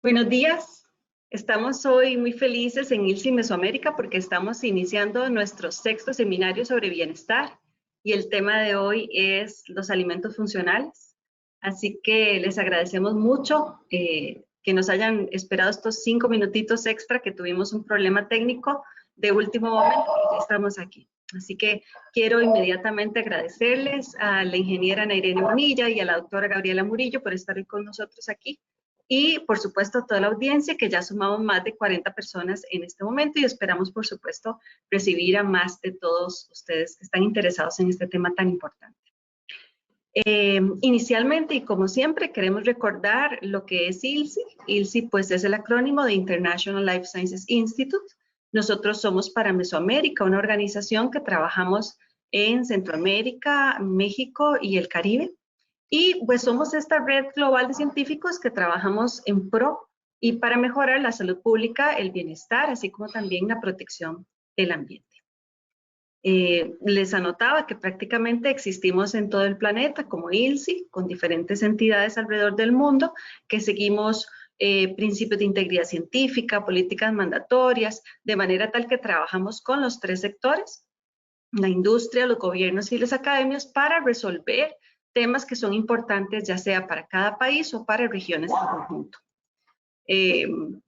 Buenos días. Estamos hoy muy felices en ILSI Mesoamérica porque estamos iniciando nuestro sexto seminario sobre bienestar y el tema de hoy es los alimentos funcionales. Así que les agradecemos mucho que nos hayan esperado estos 5 minutitos extra que tuvimos un problema técnico de último momento, pero ya estamos aquí. Así que quiero inmediatamente agradecerles a la ingeniera Nairene Bonilla y a la doctora Gabriela Murillo por estar hoy con nosotros aquí y por supuesto a toda la audiencia, que ya sumamos más de 40 personas en este momento y esperamos por supuesto recibir a más de todos ustedes que están interesados en este tema tan importante. Inicialmente y como siempre queremos recordar lo que es ILSI. ILSI pues es el acrónimo de International Life Sciences Institute. Nosotros somos para Mesoamérica, una organización que trabajamos en Centroamérica, México y el Caribe. Y pues somos esta red global de científicos que trabajamos en pro y para mejorar la salud pública, el bienestar, así como también la protección del ambiente. Les anotaba que prácticamente existimos en todo el planeta como ILSI, con diferentes entidades alrededor del mundo, que seguimos principios de integridad científica, políticas mandatorias, de manera tal que trabajamos con los 3 sectores, la industria, los gobiernos y las academias, para resolver temas que son importantes ya sea para cada país o para regiones en conjunto.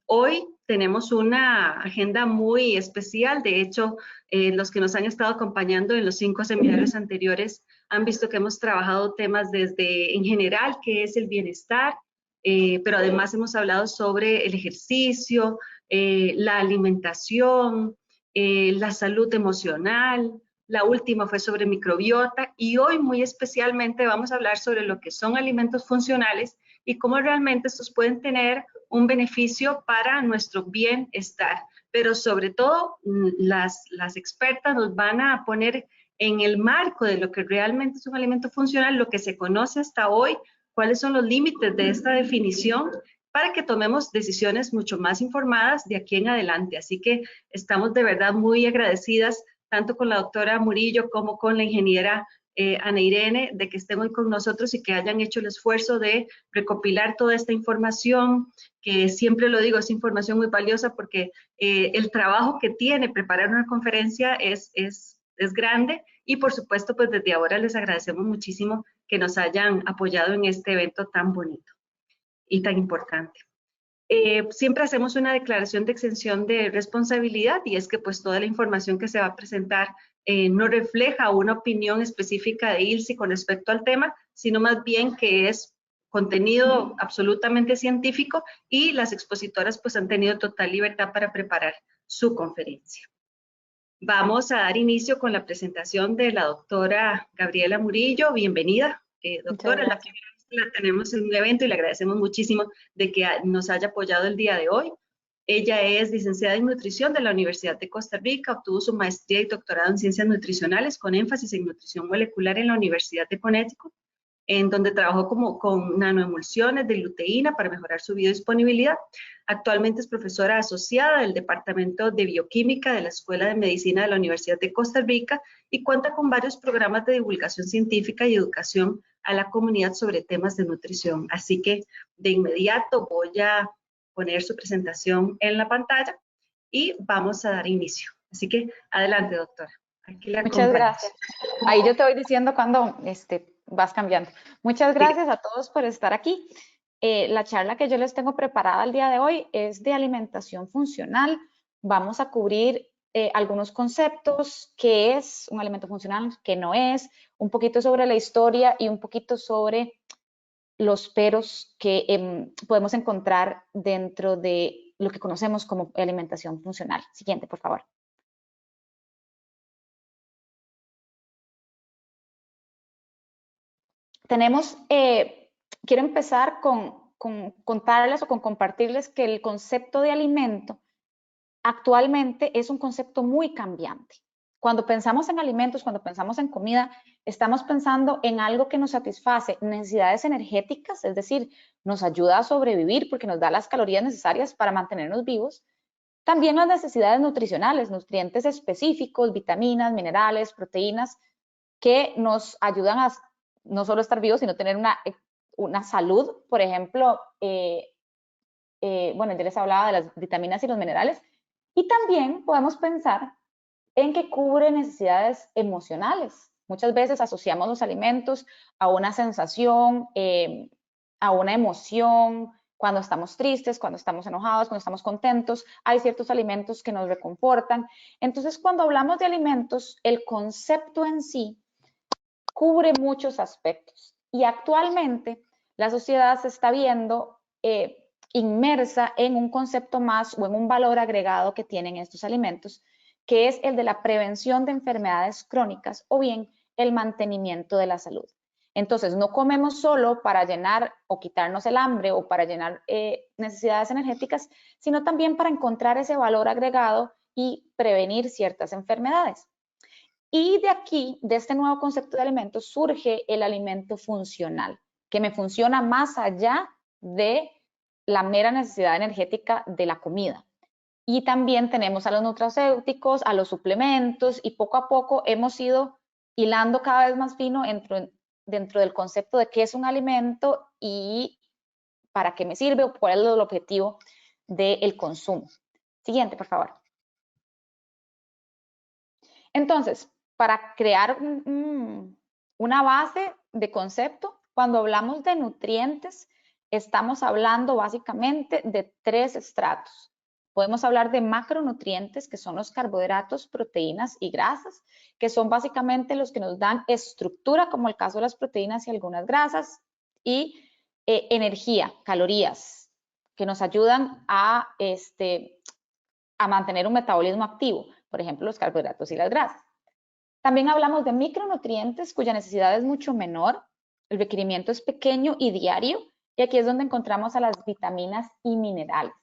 Hoy tenemos una agenda muy especial. De hecho, los que nos han estado acompañando en los 5 seminarios anteriores han visto que hemos trabajado temas desde en general, que es el bienestar, pero además hemos hablado sobre el ejercicio, la alimentación, la salud emocional. La última fue sobre microbiota y hoy muy especialmente vamos a hablar sobre lo que son alimentos funcionales y cómo realmente estos pueden tener un beneficio para nuestro bienestar. Pero sobre todo, las expertas nos van a poner en el marco de lo que realmente es un alimento funcional, lo que se conoce hasta hoy, cuáles son los límites de esta definición, para que tomemos decisiones mucho más informadas de aquí en adelante. Así que estamos de verdad muy agradecidas tanto con la doctora Murillo como con la ingeniera Ana Irene, de que estén hoy con nosotros y que hayan hecho el esfuerzo de recopilar toda esta información, que siempre lo digo, es información muy valiosa porque el trabajo que tiene preparar una conferencia es grande y por supuesto pues desde ahora les agradecemos muchísimo que nos hayan apoyado en este evento tan bonito y tan importante. Siempre hacemos una declaración de exención de responsabilidad y es que pues toda la información que se va a presentar no refleja una opinión específica de ILSI con respecto al tema, sino más bien que es contenido absolutamente científico y las expositoras pues han tenido total libertad para preparar su conferencia. Vamos a dar inicio con la presentación de la doctora Gabriela Murillo. Bienvenida, doctora. La primera vez que la tenemos en un evento y le agradecemos muchísimo de que nos haya apoyado el día de hoy. Ella es licenciada en nutrición de la Universidad de Costa Rica, obtuvo su maestría y doctorado en ciencias nutricionales con énfasis en nutrición molecular en la Universidad de Connecticut, en donde trabajó con nanoemulsiones de luteína para mejorar su biodisponibilidad. Actualmente es profesora asociada del Departamento de Bioquímica de la Escuela de Medicina de la Universidad de Costa Rica y cuenta con varios programas de divulgación científica y educación a la comunidad sobre temas de nutrición. Así que de inmediato voy a poner su presentación en la pantalla y vamos a dar inicio. Así que adelante, doctora. Aquí la Muchas gracias. Ahí yo te voy diciendo cuando vas cambiando. Muchas gracias a todos por estar aquí. La charla que yo les tengo preparada el día de hoy es de alimentación funcional. Vamos a cubrir algunos conceptos, qué es un alimento funcional, qué no es, un poquito sobre la historia y un poquito sobre los peros que podemos encontrar dentro de lo que conocemos como alimentación funcional. Siguiente, por favor. Tenemos, quiero empezar con contarles o con compartirles que el concepto de alimento actualmente es un concepto muy cambiante. Cuando pensamos en alimentos, cuando pensamos en comida, estamos pensando en algo que nos satisface necesidades energéticas, es decir, nos ayuda a sobrevivir porque nos da las calorías necesarias para mantenernos vivos. También las necesidades nutricionales, nutrientes específicos, vitaminas, minerales, proteínas, que nos ayudan a no solo estar vivos, sino tener una salud, por ejemplo, bueno, ya les hablaba de las vitaminas y los minerales, y también podemos pensar en que cubre necesidades emocionales. Muchas veces asociamos los alimentos a una sensación, a una emoción, cuando estamos tristes, cuando estamos enojados, cuando estamos contentos, hay ciertos alimentos que nos reconfortan. Entonces, cuando hablamos de alimentos, el concepto en sí cubre muchos aspectos. Y actualmente la sociedad se está viendo inmersa en un concepto más o en un valor agregado que tienen estos alimentos, que es el de la prevención de enfermedades crónicas o bien el mantenimiento de la salud. Entonces, no comemos solo para llenar o quitarnos el hambre o para llenar necesidades energéticas, sino también para encontrar ese valor agregado y prevenir ciertas enfermedades. Y de aquí, de este nuevo concepto de alimentos, surge el alimento funcional, que me funciona más allá de la mera necesidad energética de la comida. Y también tenemos a los nutracéuticos, a los suplementos, y poco a poco hemos ido hilando cada vez más fino dentro del concepto de qué es un alimento y para qué me sirve o cuál es el objetivo del consumo. Siguiente, por favor. Entonces, para crear una base de concepto, cuando hablamos de nutrientes, estamos hablando básicamente de 3 estratos. Podemos hablar de macronutrientes, que son los carbohidratos, proteínas y grasas, que son básicamente los que nos dan estructura, como el caso de las proteínas y algunas grasas, y energía, calorías, que nos ayudan a mantener un metabolismo activo, por ejemplo, los carbohidratos y las grasas. También hablamos de micronutrientes cuya necesidad es mucho menor, el requerimiento es pequeño y diario, y aquí es donde encontramos a las vitaminas y minerales.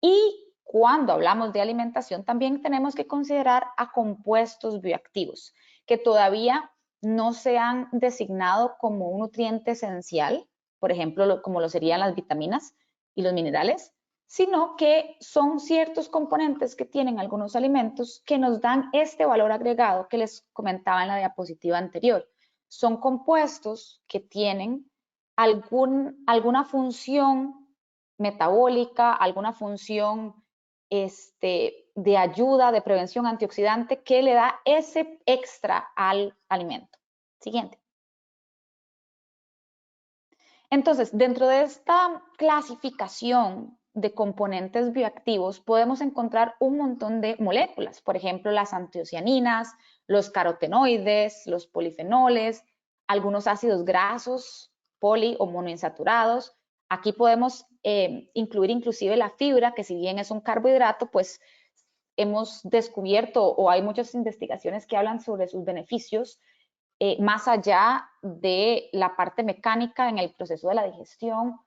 Y cuando hablamos de alimentación, también tenemos que considerar a compuestos bioactivos, que todavía no se han designado como un nutriente esencial, por ejemplo, como lo serían las vitaminas y los minerales, sino que son ciertos componentes que tienen algunos alimentos que nos dan este valor agregado que les comentaba en la diapositiva anterior. Son compuestos que tienen alguna función metabólica, alguna función de ayuda, de prevención antioxidante que le da ese extra al alimento. Siguiente. Entonces, dentro de esta clasificación de componentes bioactivos podemos encontrar un montón de moléculas, por ejemplo, las antocianinas, los carotenoides, los polifenoles, algunos ácidos grasos, poli o monoinsaturados. Aquí podemos incluir inclusive la fibra, que si bien es un carbohidrato, pues hemos descubierto o hay muchas investigaciones que hablan sobre sus beneficios más allá de la parte mecánica en el proceso de la digestión,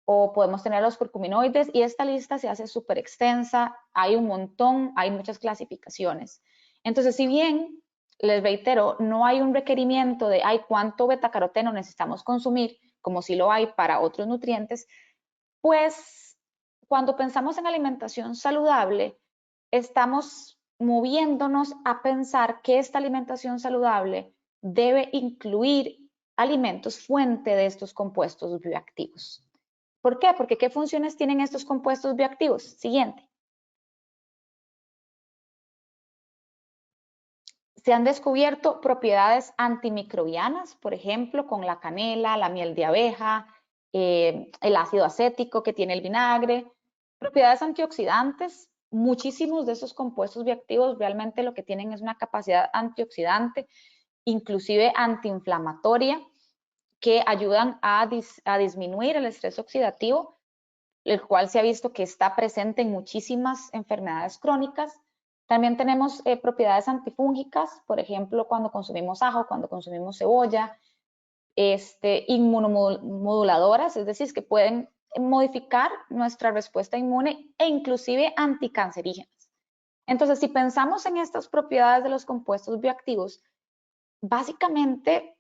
o podemos tener los curcuminoides, y esta lista se hace súper extensa, hay un montón, hay muchas clasificaciones. Entonces, si bien, les reitero, no hay un requerimiento de cuánto betacaroteno necesitamos consumir, como si lo hay para otros nutrientes, pues cuando pensamos en alimentación saludable, estamos moviéndonos a pensar que esta alimentación saludable debe incluir alimentos fuente de estos compuestos bioactivos. ¿Por qué? Porque ¿qué funciones tienen estos compuestos bioactivos? Siguiente. Se han descubierto propiedades antimicrobianas, por ejemplo, con la canela, la miel de abeja, el ácido acético que tiene el vinagre, propiedades antioxidantes. Muchísimos de esos compuestos bioactivos realmente lo que tienen es una capacidad antioxidante, inclusive antiinflamatoria, que ayudan a disminuir el estrés oxidativo, el cual se ha visto que está presente en muchísimas enfermedades crónicas. También tenemos propiedades antifúngicas, por ejemplo, cuando consumimos ajo, cuando consumimos cebolla, inmunomoduladoras, es decir, que pueden modificar nuestra respuesta inmune e inclusive anticancerígenas. Entonces, si pensamos en estas propiedades de los compuestos bioactivos, básicamente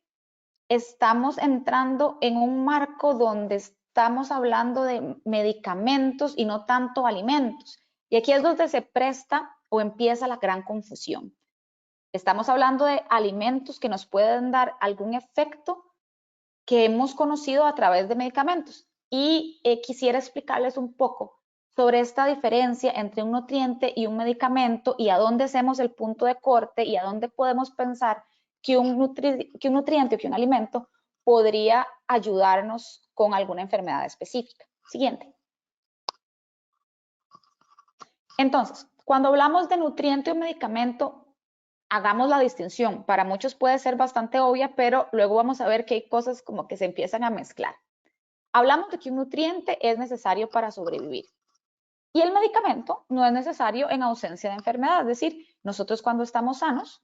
estamos entrando en un marco donde estamos hablando de medicamentos y no tanto alimentos. Y aquí es donde se presta o empieza la gran confusión. Estamos hablando de alimentos que nos pueden dar algún efecto que hemos conocido a través de medicamentos. y quisiera explicarles un poco sobre esta diferencia entre un nutriente y un medicamento y a dónde hacemos el punto de corte y a dónde podemos pensar que un nutriente o que un alimento podría ayudarnos con alguna enfermedad específica. Siguiente. Entonces, cuando hablamos de nutriente o medicamento, hagamos la distinción. Para muchos puede ser bastante obvia, pero luego vamos a ver que hay cosas como que se empiezan a mezclar. Hablamos de que un nutriente es necesario para sobrevivir y el medicamento no es necesario en ausencia de enfermedad. Es decir, nosotros cuando estamos sanos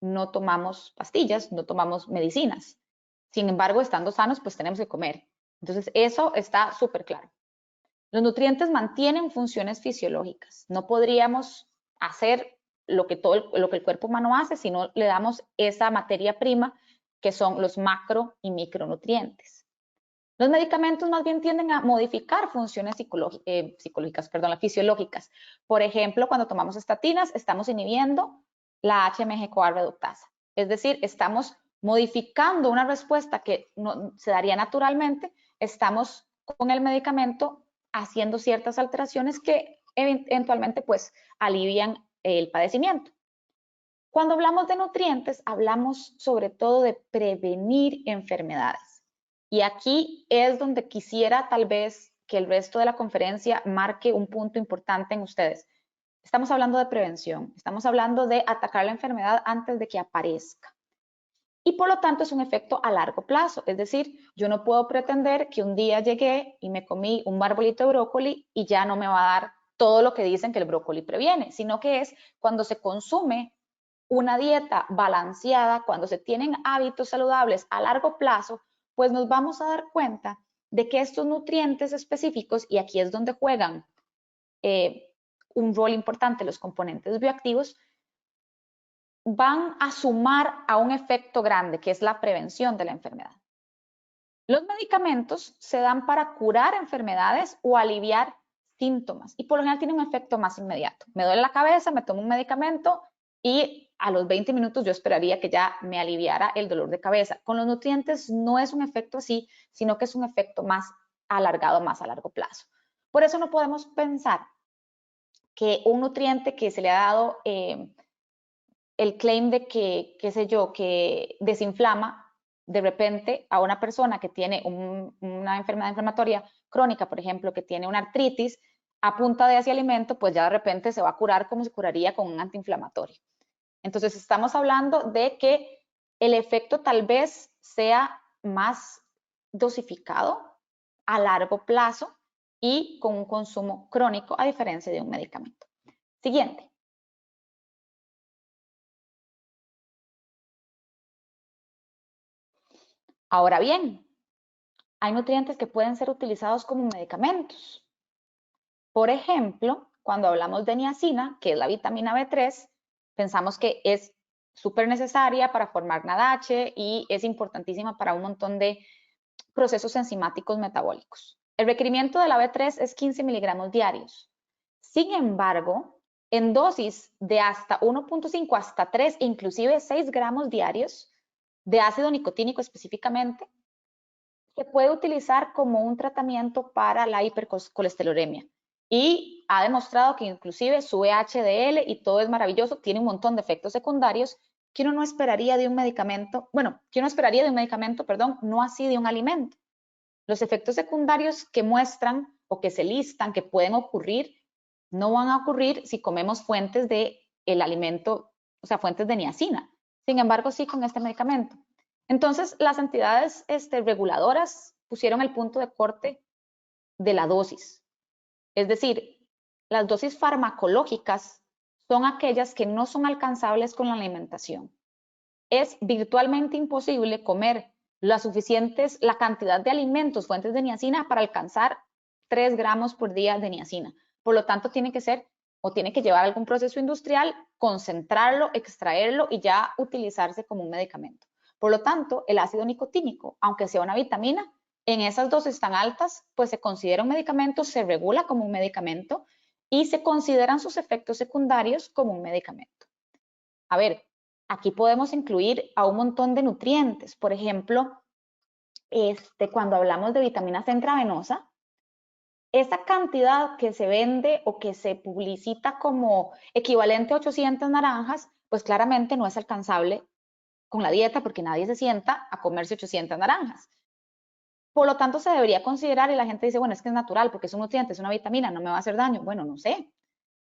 no tomamos pastillas, no tomamos medicinas. Sin embargo, estando sanos, pues tenemos que comer. Entonces, eso está súper claro. Los nutrientes mantienen funciones fisiológicas. No podríamos hacer lo que el cuerpo humano hace si no le damos esa materia prima que son los macro y micronutrientes. Los medicamentos más bien tienden a modificar funciones fisiológicas. Por ejemplo, cuando tomamos estatinas, estamos inhibiendo la HMG-CoA reductasa. Es decir, estamos modificando una respuesta que no, se daría naturalmente, estamos con el medicamento haciendo ciertas alteraciones que eventualmente pues alivian el padecimiento. Cuando hablamos de nutrientes, hablamos sobre todo de prevenir enfermedades. Y aquí es donde quisiera tal vez que el resto de la conferencia marque un punto importante en ustedes. Estamos hablando de prevención, estamos hablando de atacar la enfermedad antes de que aparezca. Y por lo tanto es un efecto a largo plazo, es decir, yo no puedo pretender que un día llegué y me comí un arbolito de brócoli y ya no me va a dar todo lo que dicen que el brócoli previene, sino que es cuando se consume una dieta balanceada, cuando se tienen hábitos saludables a largo plazo, pues nos vamos a dar cuenta de que estos nutrientes específicos, y aquí es donde juegan un rol importante los componentes bioactivos, van a sumar a un efecto grande, que es la prevención de la enfermedad. Los medicamentos se dan para curar enfermedades o aliviar síntomas y por lo general tienen un efecto más inmediato. Me duele la cabeza, me tomo un medicamento y a los 20 minutos yo esperaría que ya me aliviara el dolor de cabeza. Con los nutrientes no es un efecto así, sino que es un efecto más alargado, más a largo plazo. Por eso no podemos pensar que un nutriente que se le ha dado el claim de que, qué sé yo, que desinflama, de repente a una persona que tiene una enfermedad inflamatoria crónica, por ejemplo, que tiene una artritis, a punta de ese alimento, pues ya de repente se va a curar como se curaría con un antiinflamatorio. Entonces estamos hablando de que el efecto tal vez sea más dosificado a largo plazo y con un consumo crónico a diferencia de un medicamento. Siguiente. Ahora bien, hay nutrientes que pueden ser utilizados como medicamentos. Por ejemplo, cuando hablamos de niacina, que es la vitamina B3, pensamos que es súper necesaria para formar NADH y es importantísima para un montón de procesos enzimáticos metabólicos. El requerimiento de la B3 es 15 miligramos diarios. Sin embargo, en dosis de hasta 1.5 hasta 3, inclusive 6 gramos diarios de ácido nicotínico específicamente, se puede utilizar como un tratamiento para la hipercolesterolemia y ha demostrado que inclusive sube HDL y todo es maravilloso, tiene un montón de efectos secundarios que uno no esperaría de un medicamento, perdón, no así de un alimento. Los efectos secundarios que muestran o que se listan que pueden ocurrir no van a ocurrir si comemos fuentes de el alimento, o sea, fuentes de niacina. Sin embargo, sí con este medicamento. Entonces, las entidades reguladoras pusieron el punto de corte de la dosis. Es decir, las dosis farmacológicas son aquellas que no son alcanzables con la alimentación. Es virtualmente imposible comer la cantidad de alimentos, fuentes de niacina, para alcanzar 3 gramos por día de niacina. Por lo tanto, tiene que llevar algún proceso industrial, concentrarlo, extraerlo y ya utilizarse como un medicamento. Por lo tanto, el ácido nicotínico, aunque sea una vitamina, en esas dosis tan altas, pues se considera un medicamento, se regula como un medicamento y se consideran sus efectos secundarios como un medicamento. A ver, aquí podemos incluir a un montón de nutrientes. Por ejemplo, cuando hablamos de vitamina C intravenosa, esa cantidad que se vende o que se publicita como equivalente a 800 naranjas, pues claramente no es alcanzable con la dieta porque nadie se sienta a comerse 800 naranjas. Por lo tanto, se debería considerar, y la gente dice, bueno, es que es natural porque es un nutriente, es una vitamina, no me va a hacer daño. Bueno, no sé.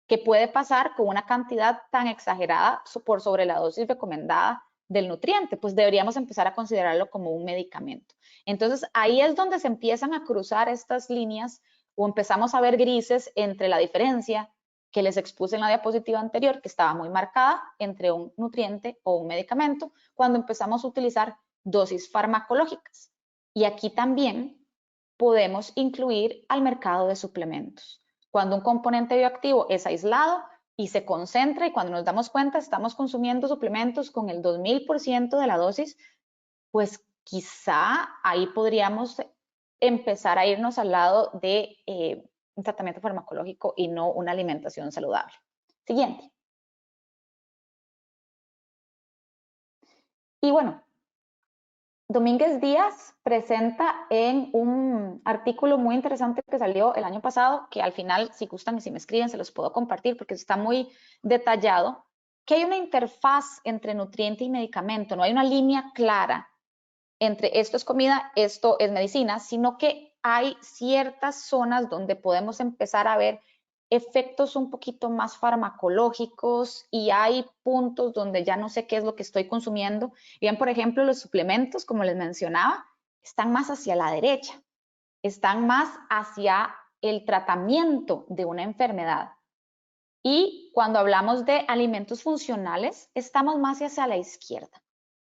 ¿Qué puede pasar con una cantidad tan exagerada por sobre la dosis recomendada del nutriente? Pues deberíamos empezar a considerarlo como un medicamento. Entonces, ahí es donde se empiezan a cruzar estas líneas o empezamos a ver grises entre la diferencia que les expuse en la diapositiva anterior, que estaba muy marcada entre un nutriente o un medicamento, cuando empezamos a utilizar dosis farmacológicas. Y aquí también podemos incluir al mercado de suplementos. Cuando un componente bioactivo es aislado y se concentra y cuando nos damos cuenta estamos consumiendo suplementos con el 2000% de la dosis, pues quizá ahí podríamos empezar a irnos al lado de un tratamiento farmacológico y no una alimentación saludable. Siguiente. Y bueno, Domínguez Díaz presenta en un artículo muy interesante que salió el año pasado, que al final, si gustan y si me escriben, se los puedo compartir porque está muy detallado, que hay una interfaz entre nutriente y medicamento, no hay una línea clara entre esto es comida, esto es medicina, sino que hay ciertas zonas donde podemos empezar a ver efectos un poquito más farmacológicos y hay puntos donde ya no sé qué es lo que estoy consumiendo. Bien, por ejemplo, los suplementos, como les mencionaba, están más hacia la derecha, están más hacia el tratamiento de una enfermedad. Y cuando hablamos de alimentos funcionales, estamos más hacia la izquierda.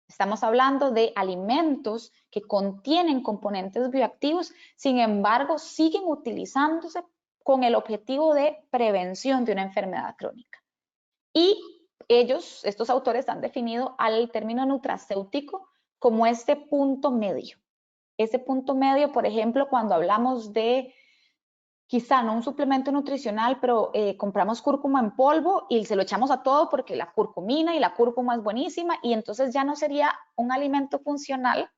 Estamos hablando de alimentos que contienen componentes bioactivos, sin embargo, siguen utilizándose con el objetivo de prevención de una enfermedad crónica. Y ellos, estos autores, han definido al término nutracéutico como este punto medio. Ese punto medio, por ejemplo, cuando hablamos de quizá no un suplemento nutricional, pero compramos cúrcuma en polvo y se lo echamos a todo porque la curcumina y la cúrcuma es buenísima y entonces ya no sería un alimento funcional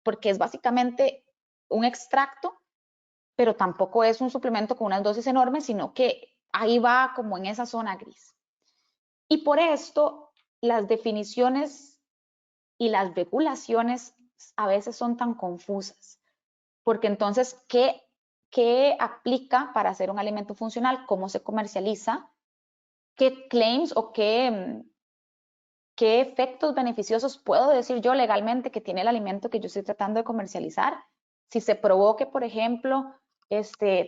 porque es básicamente un extracto, pero tampoco es un suplemento con unas dosis enormes, sino que ahí va como en esa zona gris. Y por esto las definiciones y las regulaciones a veces son tan confusas, porque entonces, ¿qué aplica para hacer un alimento funcional? ¿Cómo se comercializa? ¿Qué claims o qué efectos beneficiosos puedo decir yo legalmente que tiene el alimento que yo estoy tratando de comercializar? Si se probó que, por ejemplo,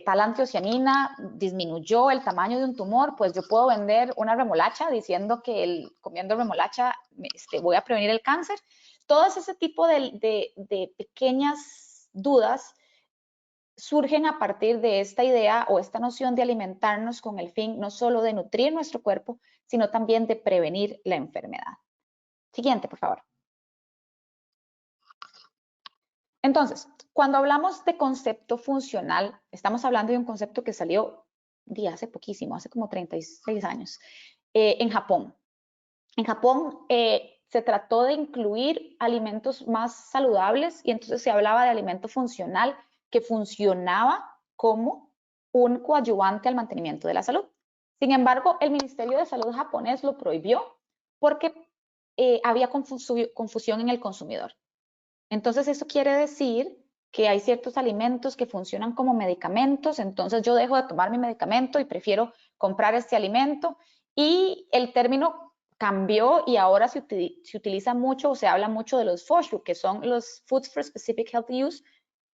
tal antocianina disminuyó el tamaño de un tumor, pues yo puedo vender una remolacha diciendo que comiendo remolacha voy a prevenir el cáncer. Todo ese tipo de pequeñas dudas surgen a partir de esta idea o esta noción de alimentarnos con el fin no solo de nutrir nuestro cuerpo, sino también de prevenir la enfermedad. Siguiente, por favor. Entonces, cuando hablamos de concepto funcional, estamos hablando de un concepto que salió hace poquísimo, hace como 36 años, en Japón. En Japón se trató de incluir alimentos más saludables y entonces se hablaba de alimento funcional que funcionaba como un coadyuvante al mantenimiento de la salud. Sin embargo, el Ministerio de Salud japonés lo prohibió porque había confusión en el consumidor. Entonces, eso quiere decir que hay ciertos alimentos que funcionan como medicamentos, entonces yo dejo de tomar mi medicamento y prefiero comprar este alimento y el término cambió y ahora se utiliza mucho o se habla mucho de los FOSHU, que son los Foods for Specific Health Use,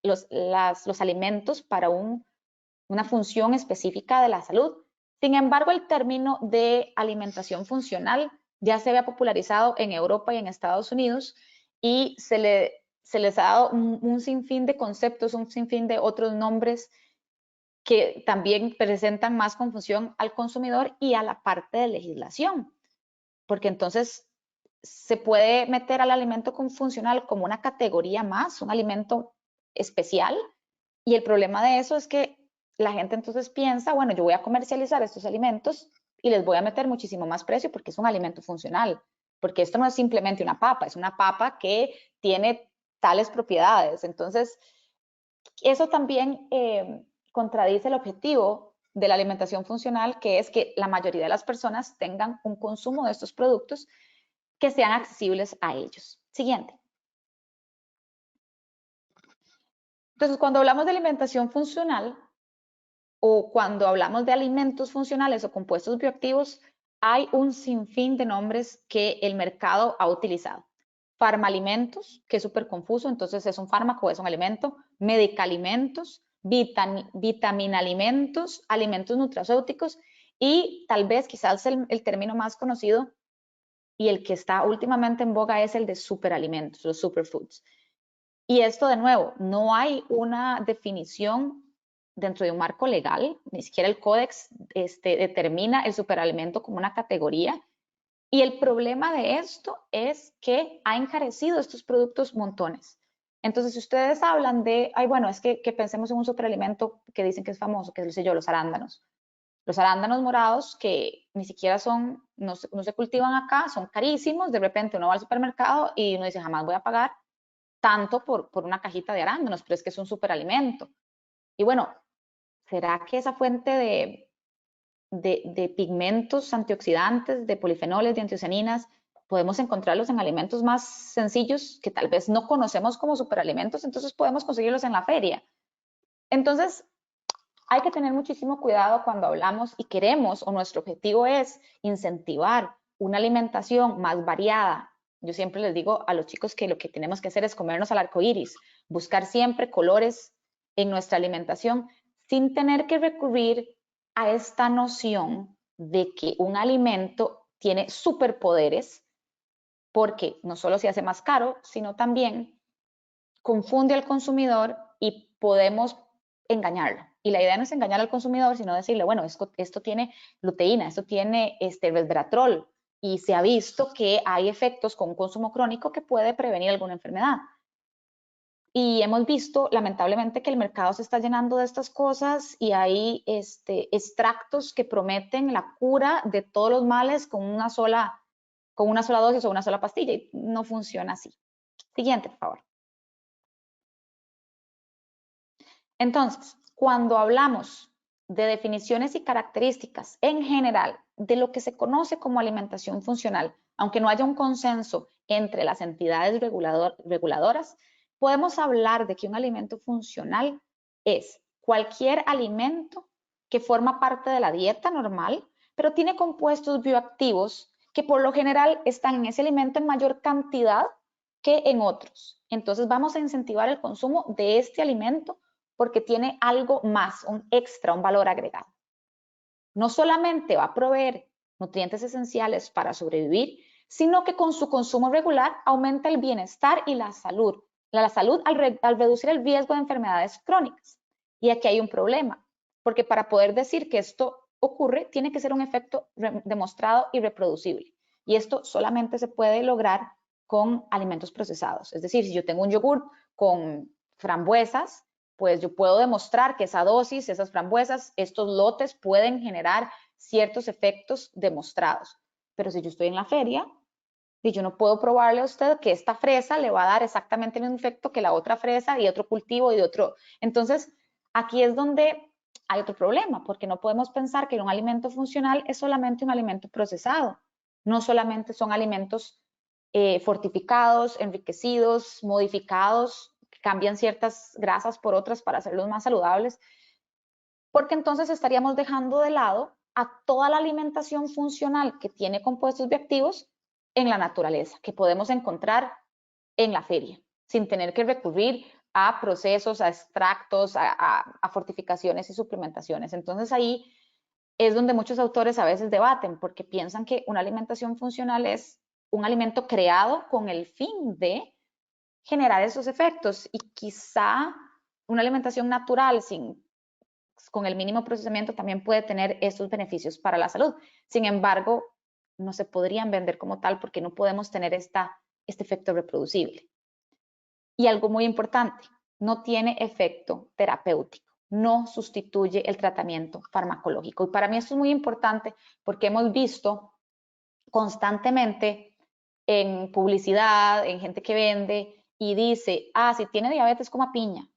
los alimentos para una función específica de la salud. Sin embargo, el término de alimentación funcional ya se había popularizado en Europa y en Estados Unidos y se les ha dado un sinfín de conceptos, un sinfín de otros nombres que también presentan más confusión al consumidor y a la parte de legislación, porque entonces se puede meter al alimento funcional como una categoría más, un alimento especial, y el problema de eso es que la gente entonces piensa, bueno, yo voy a comercializar estos alimentos y les voy a meter muchísimo más precio porque es un alimento funcional, porque esto no es simplemente una papa, es una papa que tiene tales propiedades. Entonces, eso también contradice el objetivo de la alimentación funcional, que es que la mayoría de las personas tengan un consumo de estos productos que sean accesibles a ellos. Siguiente. Entonces, cuando hablamos de alimentación funcional o cuando hablamos de alimentos funcionales o compuestos bioactivos, hay un sinfín de nombres que el mercado ha utilizado. Farmaalimentos, que es súper confuso, entonces es un fármaco o es un alimento, medicamentos, vitaminalimentos, alimentos nutracéuticos y tal vez quizás el término más conocido y el que está últimamente en boga es el de superalimentos, los superfoods. Y esto de nuevo, no hay una definición dentro de un marco legal, ni siquiera el códex determina el superalimento como una categoría. Y el problema de esto es que ha encarecido estos productos montones. Entonces, si ustedes hablan de, ay, bueno, es que pensemos en un superalimento que dicen que es famoso, que es, los arándanos. Los arándanos morados que ni siquiera son, no se cultivan acá, son carísimos. De repente uno va al supermercado y uno dice, jamás voy a pagar tanto por una cajita de arándanos, pero es que es un superalimento. Y bueno, ¿será que esa fuente de pigmentos antioxidantes, de polifenoles, de antiocianinas, podemos encontrarlos en alimentos más sencillos que tal vez no conocemos como superalimentos? Entonces podemos conseguirlos en la feria. Entonces, hay que tener muchísimo cuidado cuando hablamos y queremos, o nuestro objetivo es incentivar una alimentación más variada. Yo siempre les digo a los chicos que lo que tenemos que hacer es comernos al arco iris, buscar siempre colores en nuestra alimentación sin tener que recurrir a esta noción de que un alimento tiene superpoderes, porque no solo se hace más caro, sino también confunde al consumidor y podemos engañarlo. Y la idea no es engañar al consumidor, sino decirle, bueno, esto tiene luteína, esto tiene resveratrol, y se ha visto que hay efectos con un consumo crónico que puede prevenir alguna enfermedad. Y hemos visto, lamentablemente, que el mercado se está llenando de estas cosas y hay extractos que prometen la cura de todos los males con una sola dosis o una sola pastilla, y no funciona así. Siguiente, por favor. Entonces, cuando hablamos de definiciones y características en general de lo que se conoce como alimentación funcional, aunque no haya un consenso entre las entidades reguladoras, podemos hablar de que un alimento funcional es cualquier alimento que forma parte de la dieta normal, pero tiene compuestos bioactivos que por lo general están en ese alimento en mayor cantidad que en otros. Entonces vamos a incentivar el consumo de este alimento porque tiene algo más, un extra, un valor agregado. No solamente va a proveer nutrientes esenciales para sobrevivir, sino que con su consumo regular aumenta el bienestar y la salud. La salud al reducir el riesgo de enfermedades crónicas. Y aquí hay un problema, porque para poder decir que esto ocurre, tiene que ser un efecto demostrado y reproducible. Y esto solamente se puede lograr con alimentos procesados. Es decir, si yo tengo un yogur con frambuesas, pues yo puedo demostrar que esa dosis, esas frambuesas, estos lotes pueden generar ciertos efectos demostrados. Pero si yo estoy en la feria y yo no puedo probarle a usted que esta fresa le va a dar exactamente el mismo efecto que la otra fresa y otro cultivo y de otro. Entonces, aquí es donde hay otro problema, porque no podemos pensar que un alimento funcional es solamente un alimento procesado. No solamente son alimentos fortificados, enriquecidos, modificados, cambian ciertas grasas por otras para hacerlos más saludables, porque entonces estaríamos dejando de lado a toda la alimentación funcional que tiene compuestos bioactivos en la naturaleza, que podemos encontrar en la feria, sin tener que recurrir a procesos, a extractos, a fortificaciones y suplementaciones. Entonces ahí es donde muchos autores a veces debaten, porque piensan que una alimentación funcional es un alimento creado con el fin de generar esos efectos, y quizá una alimentación natural con el mínimo procesamiento también puede tener estos beneficios para la salud. Sin embargo, no se podrían vender como tal porque no podemos tener este efecto reproducible. Y algo muy importante, no tiene efecto terapéutico, no sustituye el tratamiento farmacológico. Y para mí esto es muy importante porque hemos visto constantemente en publicidad, en gente que vende, y dice, si tiene diabetes, coma piña.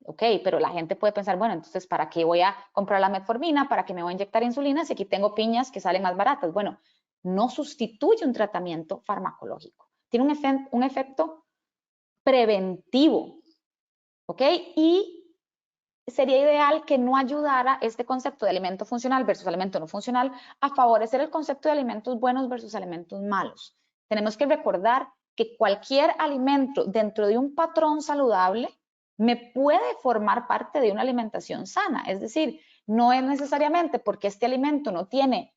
Ok, pero la gente puede pensar, bueno, entonces, ¿para qué voy a comprar la metformina? ¿Para qué me voy a inyectar insulina si aquí tengo piñas que salen más baratas? Bueno, no sustituye un tratamiento farmacológico. Tiene un efecto preventivo, ¿ok? Y sería ideal que no ayudara este concepto de alimento funcional versus alimento no funcional a favorecer el concepto de alimentos buenos versus alimentos malos. Tenemos que recordar que cualquier alimento dentro de un patrón saludable me puede formar parte de una alimentación sana. Es decir, no es necesariamente porque este alimento no tiene,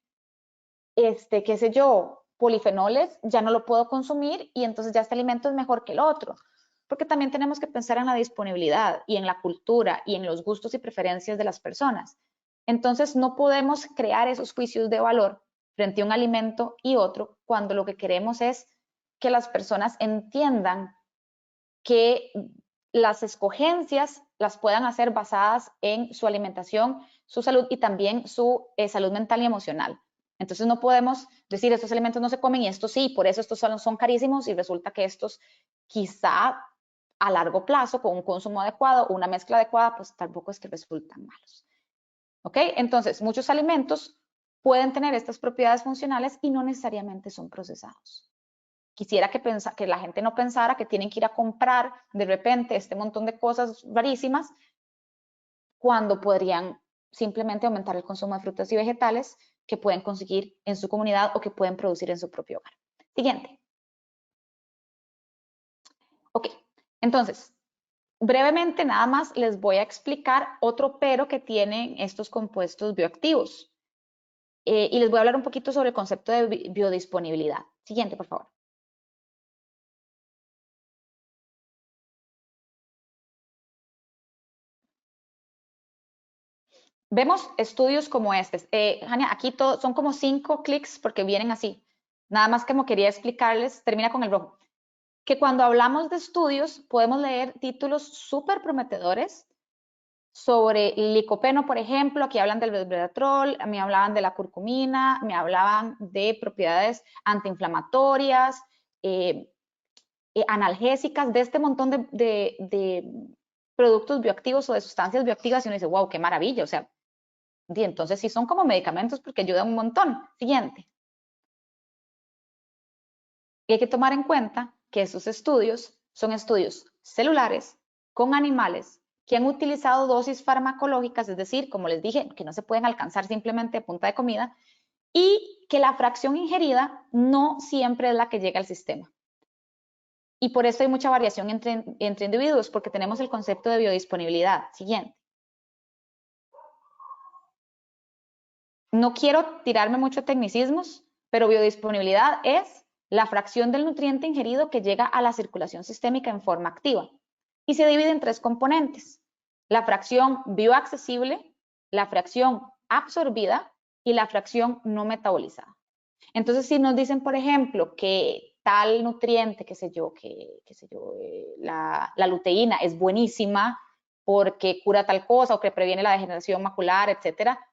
qué sé yo, polifenoles, ya no lo puedo consumir y entonces ya este alimento es mejor que el otro. Porque también tenemos que pensar en la disponibilidad y en la cultura y en los gustos y preferencias de las personas. Entonces no podemos crear esos juicios de valor frente a un alimento y otro cuando lo que queremos es que las personas entiendan que las escogencias las puedan hacer basadas en su alimentación, su salud y también su salud mental y emocional. Entonces no podemos decir estos alimentos no se comen y estos sí, por eso estos son carísimos y resulta que estos quizá a largo plazo con un consumo adecuado o una mezcla adecuada pues tampoco es que resultan malos. ¿Ok? Entonces muchos alimentos pueden tener estas propiedades funcionales y no necesariamente son procesados. Quisiera que la gente no pensara que tienen que ir a comprar de repente este montón de cosas rarísimas cuando podrían simplemente aumentar el consumo de frutas y vegetales que pueden conseguir en su comunidad o que pueden producir en su propio hogar. Siguiente. Ok, entonces, brevemente nada más les voy a explicar otro pero que tienen estos compuestos bioactivos. Y les voy a hablar un poquito sobre el concepto de biodisponibilidad. Siguiente, por favor. Vemos estudios como este. Jania, aquí son como 5 clics porque vienen así. Nada más como quería explicarles, termina con el rojo, que cuando hablamos de estudios podemos leer títulos súper prometedores sobre el licopeno, por ejemplo. Aquí hablan del resveratrol, me hablaban de la curcumina, me hablaban de propiedades antiinflamatorias, analgésicas, de este montón de productos bioactivos o de sustancias bioactivas y uno dice, wow, qué maravilla, o sea, y entonces sí son como medicamentos porque ayudan un montón. Siguiente. Y hay que tomar en cuenta que estos estudios son estudios celulares con animales que han utilizado dosis farmacológicas, es decir, como les dije, que no se pueden alcanzar simplemente a punta de comida, y que la fracción ingerida no siempre es la que llega al sistema. Y por eso hay mucha variación entre individuos, porque tenemos el concepto de biodisponibilidad. Siguiente. No quiero tirarme mucho tecnicismos, pero biodisponibilidad es la fracción del nutriente ingerido que llega a la circulación sistémica en forma activa. Y se divide en 3 componentes: la fracción bioaccesible, la fracción absorbida y la fracción no metabolizada. Entonces, si nos dicen, por ejemplo, que tal nutriente, la luteína es buenísima porque cura tal cosa o que previene la degeneración macular, etcétera,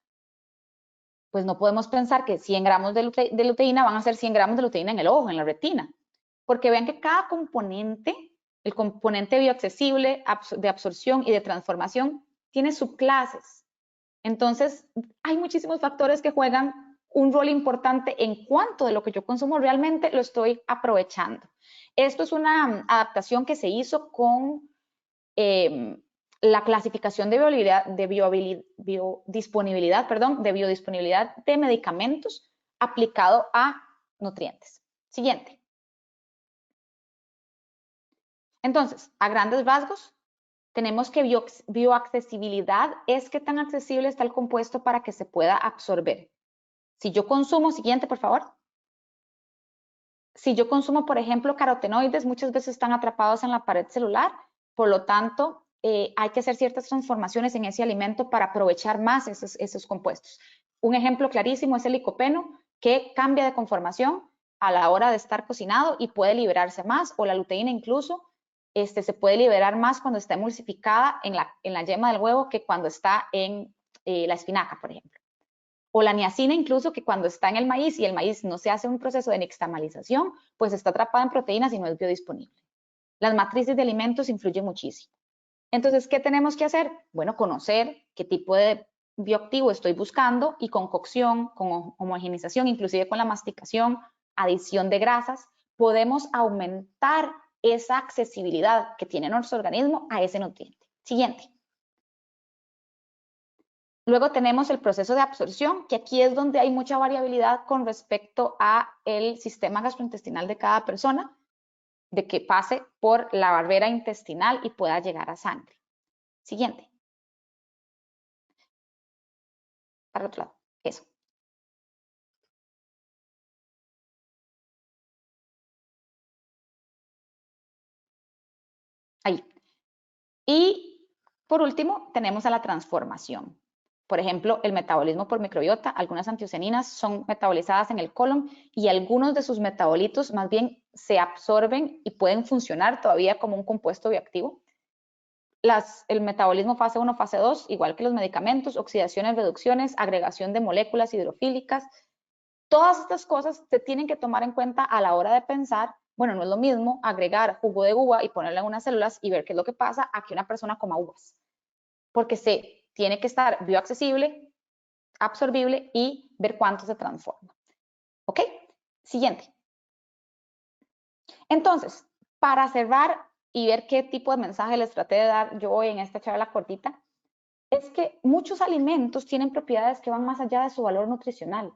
pues no podemos pensar que 100 gramos de luteína van a ser 100 gramos de luteína en el ojo, en la retina, porque vean que cada componente, el componente bioaccesible, de absorción y de transformación, tiene subclases. Entonces, hay muchísimos factores que juegan un rol importante en cuanto de lo que yo consumo realmente lo estoy aprovechando. Esto es una adaptación que se hizo con la clasificación de biodisponibilidad de medicamentos aplicado a nutrientes. Siguiente. Entonces, a grandes rasgos, tenemos que bioaccesibilidad es qué tan accesible está el compuesto para que se pueda absorber. Si yo consumo, siguiente, por favor. Si yo consumo, por ejemplo, carotenoides, muchas veces están atrapados en la pared celular, por lo tanto, hay que hacer ciertas transformaciones en ese alimento para aprovechar más esos compuestos. Un ejemplo clarísimo es el licopeno, que cambia de conformación a la hora de estar cocinado y puede liberarse más, o la luteína incluso, se puede liberar más cuando está emulsificada en la yema del huevo que cuando está en la espinaca, por ejemplo. O la niacina incluso, que cuando está en el maíz y el maíz no se hace un proceso de nixtamalización, pues está atrapada en proteínas y no es biodisponible. Las matrices de alimentos influyen muchísimo. Entonces, ¿qué tenemos que hacer? Bueno, conocer qué tipo de bioactivo estoy buscando y con cocción, con homogenización, inclusive con la masticación, adición de grasas, podemos aumentar esa accesibilidad que tiene nuestro organismo a ese nutriente. Siguiente. Luego tenemos el proceso de absorción, que aquí es donde hay mucha variabilidad con respecto a el sistema gastrointestinal de cada persona, de que pase por la barrera intestinal y pueda llegar a sangre. Siguiente. Para el otro lado. Eso. Ahí. Y por último, tenemos a la transformación. Por ejemplo, el metabolismo por microbiota. Algunas antiocianinas son metabolizadas en el colon y algunos de sus metabolitos más bien se absorben y pueden funcionar todavía como un compuesto bioactivo. El metabolismo fase 1, fase 2, igual que los medicamentos, oxidaciones, reducciones, agregación de moléculas hidrofílicas. Todas estas cosas se tienen que tomar en cuenta a la hora de pensar, bueno, no es lo mismo agregar jugo de uva y ponerle en unas células y ver qué es lo que pasa a que una persona coma uvas. Porque se tiene que estar bioaccesible, absorbible y ver cuánto se transforma. ¿Ok? Siguiente. Entonces, para cerrar y ver qué tipo de mensaje les traté de dar yo hoy en esta charla cortita, es que muchos alimentos tienen propiedades que van más allá de su valor nutricional.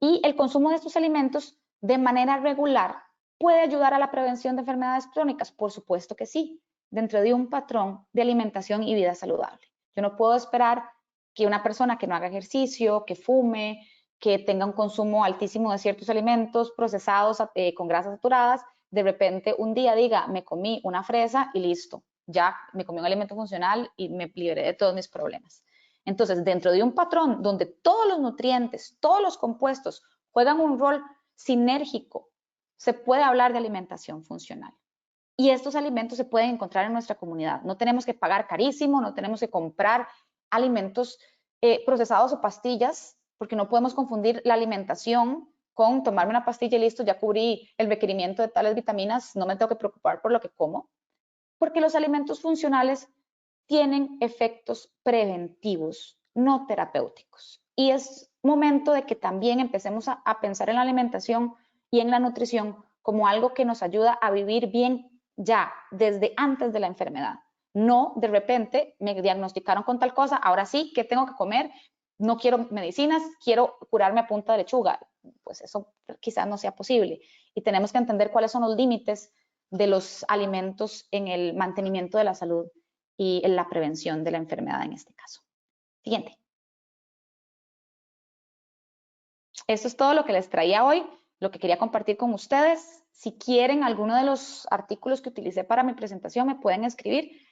Y el consumo de estos alimentos de manera regular puede ayudar a la prevención de enfermedades crónicas. Por supuesto que sí, dentro de un patrón de alimentación y vida saludable. Yo no puedo esperar que una persona que no haga ejercicio, que fume, que tenga un consumo altísimo de ciertos alimentos procesados con grasas saturadas, de repente un día diga, me comí una fresa y listo, ya me comí un alimento funcional y me liberé de todos mis problemas. Entonces, dentro de un patrón donde todos los nutrientes, todos los compuestos juegan un rol sinérgico, se puede hablar de alimentación funcional. Y estos alimentos se pueden encontrar en nuestra comunidad. No tenemos que pagar carísimo, no tenemos que comprar alimentos procesados o pastillas, porque no podemos confundir la alimentación con tomarme una pastilla y listo, ya cubrí el requerimiento de tales vitaminas, no me tengo que preocupar por lo que como, porque los alimentos funcionales tienen efectos preventivos, no terapéuticos. Y es momento de que también empecemos a pensar en la alimentación y en la nutrición como algo que nos ayuda a vivir bien ya, desde antes de la enfermedad. No, de repente me diagnosticaron con tal cosa, ahora sí, ¿qué tengo que comer? No quiero medicinas, quiero curarme a punta de lechuga. Pues eso quizás no sea posible. Y tenemos que entender cuáles son los límites de los alimentos en el mantenimiento de la salud y en la prevención de la enfermedad en este caso. Siguiente. Esto es todo lo que les traía hoy, lo que quería compartir con ustedes. Si quieren alguno de los artículos que utilicé para mi presentación, me pueden escribir.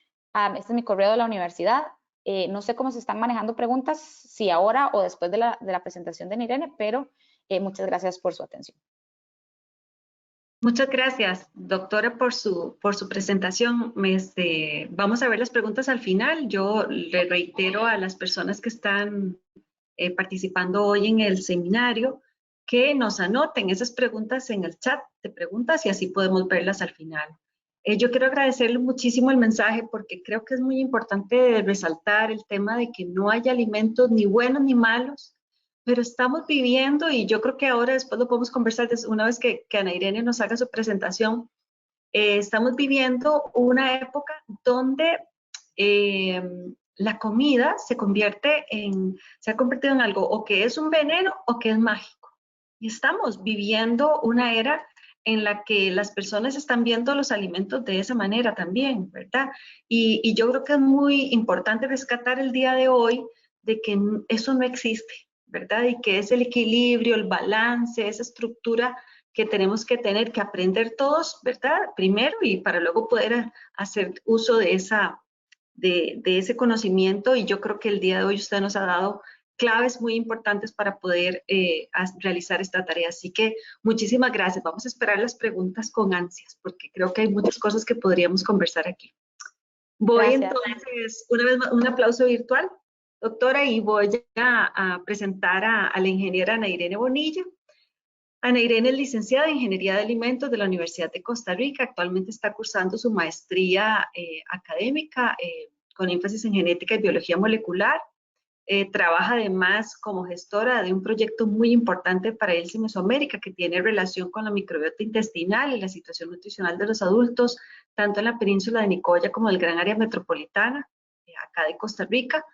Este es mi correo de la universidad. No sé cómo se están manejando preguntas, si ahora o después de la presentación de Irene, pero muchas gracias por su atención. Muchas gracias, doctora, por su presentación. Vamos a ver las preguntas al final. Yo le reitero a las personas que están participando hoy en el seminario que nos anoten esas preguntas en el chat de preguntas y así podemos verlas al final. Yo quiero agradecerle muchísimo el mensaje porque creo que es muy importante resaltar el tema de que no hay alimentos ni buenos ni malos, pero estamos viviendo, y yo creo que ahora después lo podemos conversar una vez que Ana Irene nos haga su presentación, estamos viviendo una época donde la comida se ha convertido en algo o que es un veneno o que es mágico. Y estamos viviendo una era en la que las personas están viendo los alimentos de esa manera también, ¿verdad? Y yo creo que es muy importante rescatar el día de hoy de que eso no existe, ¿verdad? Y que es el equilibrio, el balance, esa estructura que tenemos que tener que aprender todos, ¿verdad? Primero y para luego poder hacer uso de ese conocimiento, y yo creo que el día de hoy usted nos ha dado claves muy importantes para poder realizar esta tarea. Así que muchísimas gracias. Vamos a esperar las preguntas con ansias porque creo que hay muchas cosas que podríamos conversar aquí. Voy gracias. Entonces, una vez más, un aplauso virtual, doctora, y voy a presentar a la ingeniera Ana Irene Bonilla. Ana Irene es licenciada en Ingeniería de Alimentos de la Universidad de Costa Rica. Actualmente está cursando su maestría académica con énfasis en genética y biología molecular. Trabaja además como gestora de un proyecto muy importante para ELSI Mesoamérica que tiene relación con la microbiota intestinal y la situación nutricional de los adultos, tanto en la península de Nicoya como en el gran área metropolitana, acá de Costa Rica.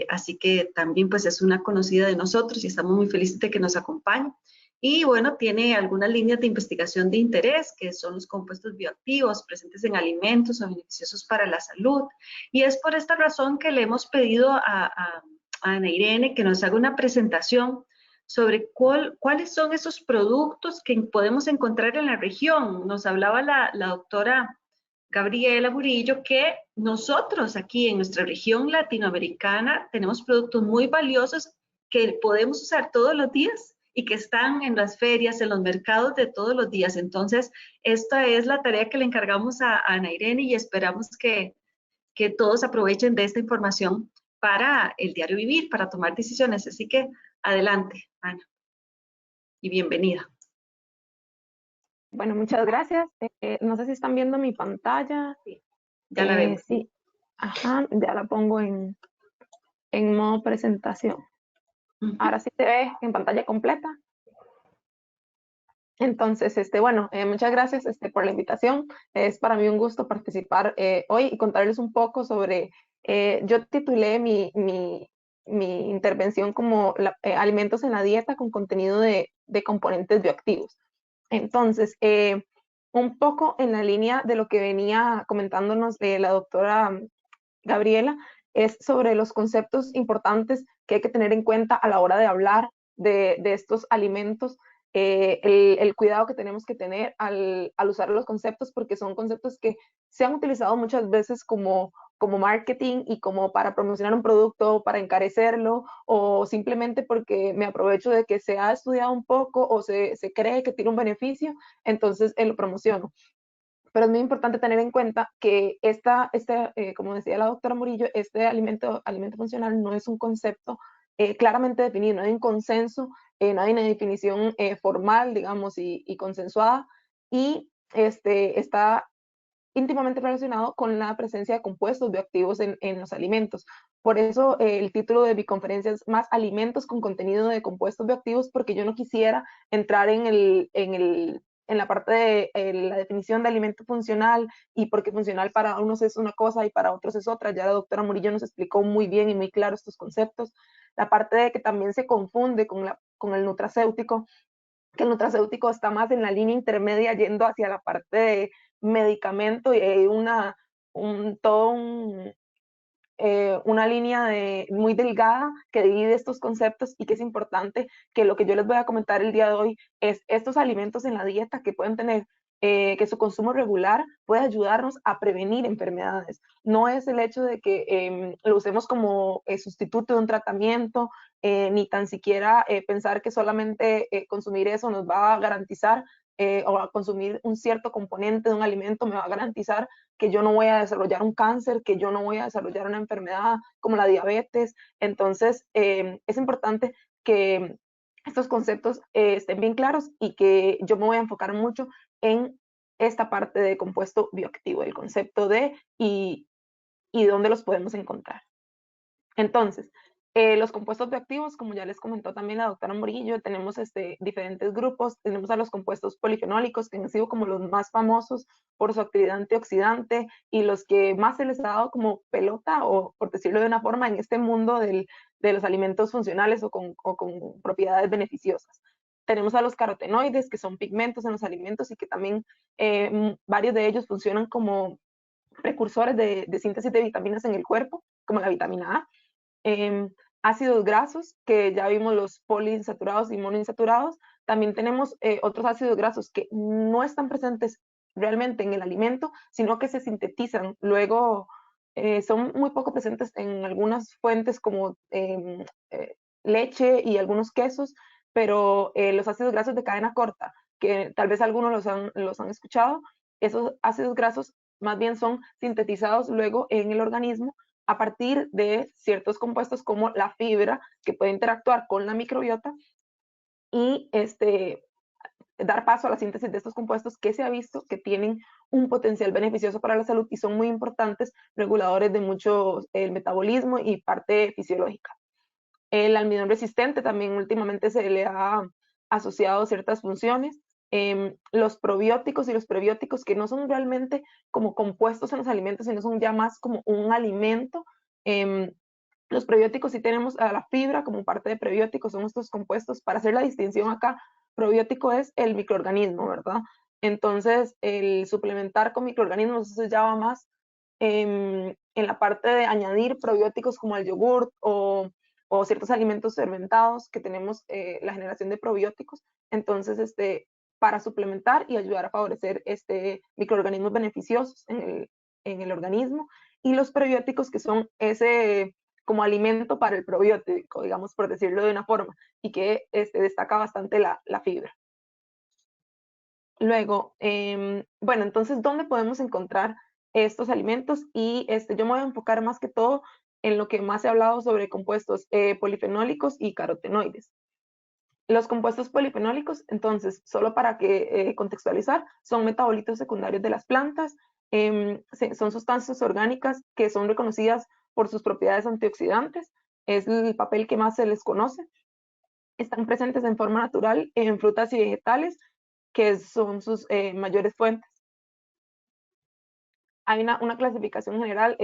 Así que también pues es una conocida de nosotros y estamos muy felices de que nos acompañe. Y bueno, tiene algunas líneas de investigación de interés, que son los compuestos bioactivos presentes en alimentos o beneficiosos para la salud. Y es por esta razón que le hemos pedido a Ana Irene que nos haga una presentación sobre cuáles son esos productos que podemos encontrar en la región. Nos hablaba la doctora Gabriela Murillo que nosotros aquí en nuestra región latinoamericana tenemos productos muy valiosos que podemos usar todos los días y que están en las ferias, en los mercados de todos los días. Entonces, esta es la tarea que le encargamos a Ana Irene y esperamos que todos aprovechen de esta información para el diario vivir, para tomar decisiones. Así que adelante, Ana, y bienvenida. Bueno, muchas gracias. No sé si están viendo mi pantalla. Sí, ya la vemos. Sí, ajá, ya la pongo en modo presentación. Ahora sí se ve en pantalla completa. Entonces, bueno, muchas gracias por la invitación. Es para mí un gusto participar hoy y contarles un poco sobre, yo titulé mi intervención como alimentos en la dieta con contenido de componentes bioactivos. Entonces, un poco en la línea de lo que venía comentándonos la doctora Gabriela, es sobre los conceptos importantes que hay que tener en cuenta a la hora de hablar de estos alimentos, el cuidado que tenemos que tener al usar los conceptos, porque son conceptos que se han utilizado muchas veces como marketing y como para promocionar un producto, para encarecerlo, o simplemente porque me aprovecho de que se ha estudiado un poco o se cree que tiene un beneficio, entonces lo promociono. Pero es muy importante tener en cuenta que como decía la doctora Murillo, este alimento funcional no es un concepto claramente definido, no hay un consenso, no hay una definición formal, digamos, y consensuada, y está íntimamente relacionado con la presencia de compuestos bioactivos en los alimentos. Por eso el título de mi conferencia es Más alimentos con contenido de compuestos bioactivos, porque yo no quisiera entrar en la parte de la definición de alimento funcional y porque funcional para unos es una cosa y para otros es otra. Ya la doctora Murillo nos explicó muy bien y muy claro estos conceptos. La parte de que también se confunde con el nutracéutico, que el nutracéutico está más en la línea intermedia yendo hacia la parte de medicamento y hay una línea muy delgada que divide estos conceptos y que es importante que lo que yo les voy a comentar el día de hoy es estos alimentos en la dieta que pueden tener, que su consumo regular puede ayudarnos a prevenir enfermedades. No es el hecho de que lo usemos como sustituto de un tratamiento, ni tan siquiera pensar que solamente consumir eso nos va a garantizar o a consumir un cierto componente de un alimento me va a garantizar que yo no voy a desarrollar un cáncer, que yo no voy a desarrollar una enfermedad como la diabetes. Entonces, es importante que estos conceptos estén bien claros y que yo me voy a enfocar mucho en esta parte de compuesto bioactivo, el concepto de y dónde los podemos encontrar. Entonces, los compuestos bioactivos, como ya les comentó también la doctora Murillo, tenemos diferentes grupos. Tenemos a los compuestos polifenólicos, que han sido como los más famosos por su actividad antioxidante y los que más se les ha dado como pelota, o por decirlo de una forma, en este mundo de los alimentos funcionales o con propiedades beneficiosas. Tenemos a los carotenoides, que son pigmentos en los alimentos y que también varios de ellos funcionan como precursores de síntesis de vitaminas en el cuerpo, como la vitamina A. Ácidos grasos, que ya vimos los poliinsaturados y monoinsaturados. También tenemos otros ácidos grasos que no están presentes realmente en el alimento, sino que se sintetizan. Luego son muy poco presentes en algunas fuentes como leche y algunos quesos, pero los ácidos grasos de cadena corta, que tal vez algunos los han escuchado, esos ácidos grasos más bien son sintetizados luego en el organismo a partir de ciertos compuestos como la fibra, que puede interactuar con la microbiota y dar paso a la síntesis de estos compuestos que se ha visto que tienen un potencial beneficioso para la salud y son muy importantes reguladores de mucho el metabolismo y parte fisiológica. El almidón resistente también últimamente se le ha asociado ciertas funciones. Los probióticos y los prebióticos, que no son realmente como compuestos en los alimentos, sino son ya más como un alimento. Los prebióticos sí tenemos a la fibra como parte de prebióticos, son estos compuestos. Para hacer la distinción acá, probiótico es el microorganismo, ¿verdad? Entonces, el suplementar con microorganismos, eso ya va más en la parte de añadir probióticos como el yogurt o ciertos alimentos fermentados que tenemos la generación de probióticos. Entonces, para suplementar y ayudar a favorecer microorganismos beneficiosos en el organismo. Y los prebióticos, que son ese como alimento para el probiótico, digamos, por decirlo de una forma, y que destaca bastante la fibra. Luego, bueno, entonces, ¿dónde podemos encontrar estos alimentos? Y yo me voy a enfocar más que todo en lo que más he hablado sobre compuestos polifenólicos y carotenoides. Los compuestos polifenólicos, entonces, solo para que contextualizar, son metabolitos secundarios de las plantas, son sustancias orgánicas que son reconocidas por sus propiedades antioxidantes, es el papel que más se les conoce. Están presentes en forma natural en frutas y vegetales, que son sus mayores fuentes. Hay una clasificación general,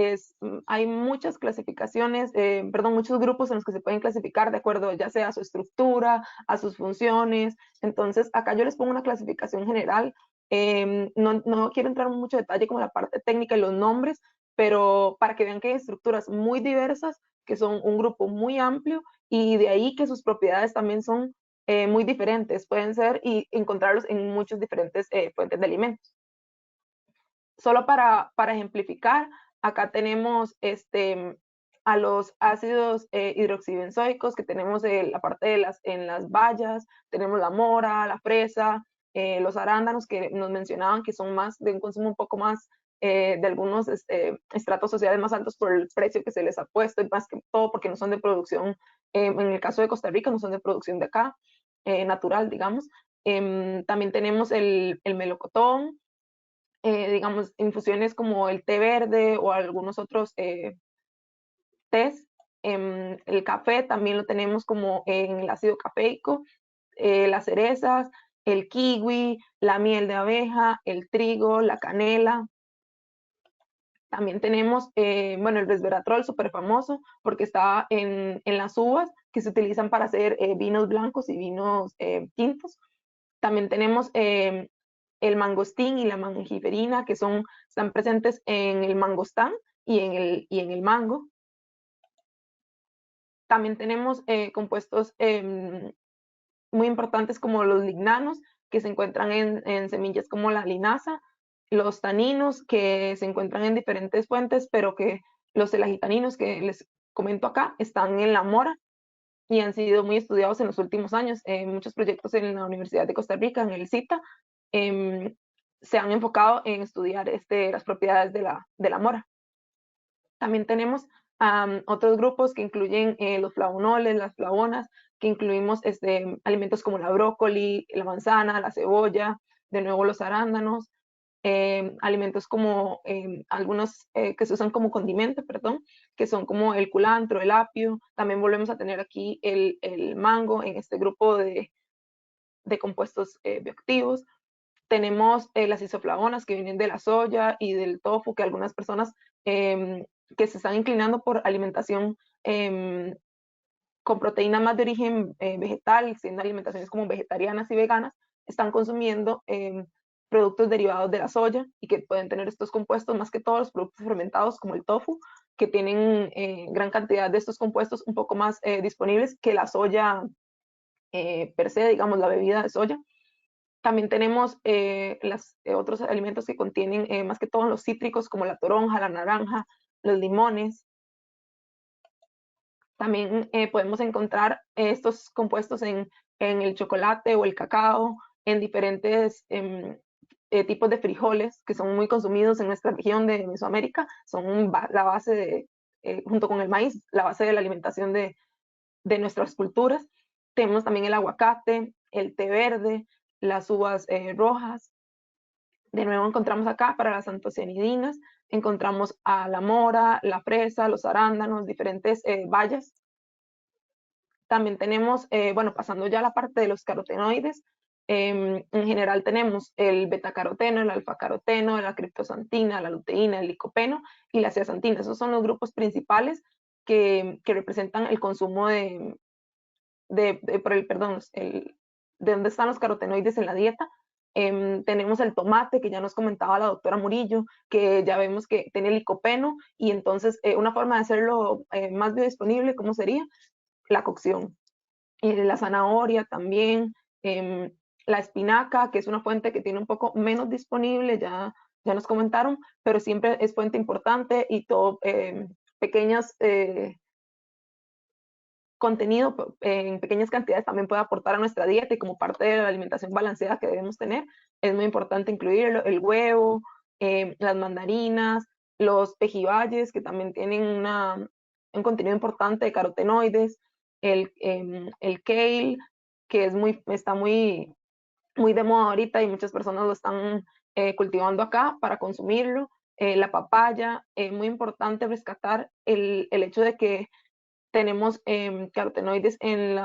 hay muchas clasificaciones, muchos grupos en los que se pueden clasificar de acuerdo ya sea a su estructura, a sus funciones. Entonces, acá yo les pongo una clasificación general. No quiero entrar en mucho detalle como la parte técnica y los nombres, pero para que vean que hay estructuras muy diversas, que son un grupo muy amplio, y de ahí que sus propiedades también son muy diferentes, pueden ser y encontrarlos en muchos diferentes fuentes de alimentos. Solo para ejemplificar, acá tenemos a los ácidos hidroxibenzoicos, que tenemos la parte de en las bayas, tenemos la mora, la fresa, los arándanos que nos mencionaban que son más de un consumo un poco más de algunos estratos sociales más altos por el precio que se les ha puesto, y más que todo porque no son de producción, en el caso de Costa Rica, no son de producción de acá, natural, digamos. También tenemos el melocotón, digamos, infusiones como el té verde o algunos otros tés. El café también lo tenemos como en el ácido cafeico, las cerezas, el kiwi, la miel de abeja, el trigo, la canela. También tenemos, bueno, el resveratrol, súper famoso, porque está en las uvas que se utilizan para hacer vinos blancos y vinos tintos. También tenemos el mangostín y la mangiferina, que están presentes en el mangostán y en el mango. También tenemos compuestos muy importantes como los lignanos, que se encuentran en semillas como la linaza, los taninos, que se encuentran en diferentes fuentes, pero que los elagitaninos que les comento acá están en la mora y han sido muy estudiados en los últimos años. Muchos proyectos en la Universidad de Costa Rica, en el CITA, se han enfocado en estudiar las propiedades de la mora. También tenemos otros grupos que incluyen los flavonoles, las flavonas, que incluimos alimentos como la brócoli, la manzana, la cebolla, de nuevo los arándanos, alimentos como algunos que se usan como condimento, perdón, que son como el culantro, el apio. También volvemos a tener aquí el mango en este grupo de compuestos bioactivos. Tenemos las isoflavonas que vienen de la soya y del tofu, que algunas personas que se están inclinando por alimentación con proteína más de origen vegetal, siendo alimentaciones como vegetarianas y veganas, están consumiendo productos derivados de la soya y que pueden tener estos compuestos, más que todos los productos fermentados como el tofu, que tienen gran cantidad de estos compuestos un poco más disponibles que la soya per se, digamos, la bebida de soya. También tenemos otros alimentos que contienen más que todo los cítricos, como la toronja, la naranja, los limones. También podemos encontrar estos compuestos en el chocolate o el cacao, en diferentes tipos de frijoles que son muy consumidos en nuestra región de Mesoamérica. Son la base junto con el maíz, la base de la alimentación de nuestras culturas. Tenemos también el aguacate, el té verde, las uvas rojas. De nuevo encontramos acá para las antocianidinas, encontramos a la mora, la fresa, los arándanos, diferentes bayas. También tenemos, bueno, pasando ya a la parte de los carotenoides, en general tenemos el betacaroteno, el alfacaroteno, la criptosantina, la luteína, el licopeno y la zeaxantina. Esos son los grupos principales que representan el consumo de dónde están los carotenoides en la dieta. Tenemos el tomate, que ya nos comentaba la doctora Murillo, que ya vemos que tiene licopeno, y entonces una forma de hacerlo más biodisponible, ¿cómo sería? La cocción. La zanahoria también, la espinaca, que es una fuente que tiene un poco menos disponible, ya nos comentaron, pero siempre es fuente importante, y todo, pequeñas contenido en pequeñas cantidades también puede aportar a nuestra dieta, y como parte de la alimentación balanceada que debemos tener, es muy importante incluirlo, el huevo, las mandarinas, los pejibayes, que también tienen un contenido importante de carotenoides, el kale, que está muy de moda ahorita y muchas personas lo están cultivando acá para consumirlo, la papaya. Es muy importante rescatar el hecho de que tenemos carotenoides en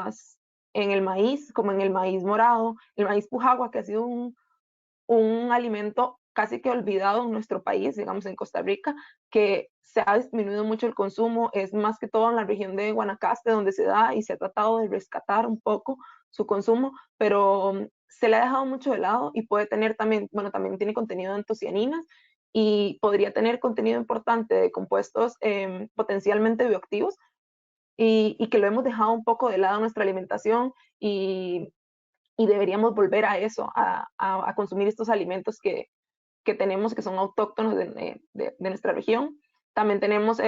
el maíz, como en el maíz morado, el maíz pujagua, que ha sido un alimento casi que olvidado en nuestro país, digamos en Costa Rica, que se ha disminuido mucho el consumo, es más que todo en la región de Guanacaste donde se da, y se ha tratado de rescatar un poco su consumo, pero se le ha dejado mucho de lado, y puede tener también, bueno, también tiene contenido de antocianinas, y podría tener contenido importante de compuestos potencialmente bioactivos, y que lo hemos dejado un poco de lado en nuestra alimentación, y deberíamos volver a eso, a consumir estos alimentos que tenemos, que son autóctonos de nuestra región. También tenemos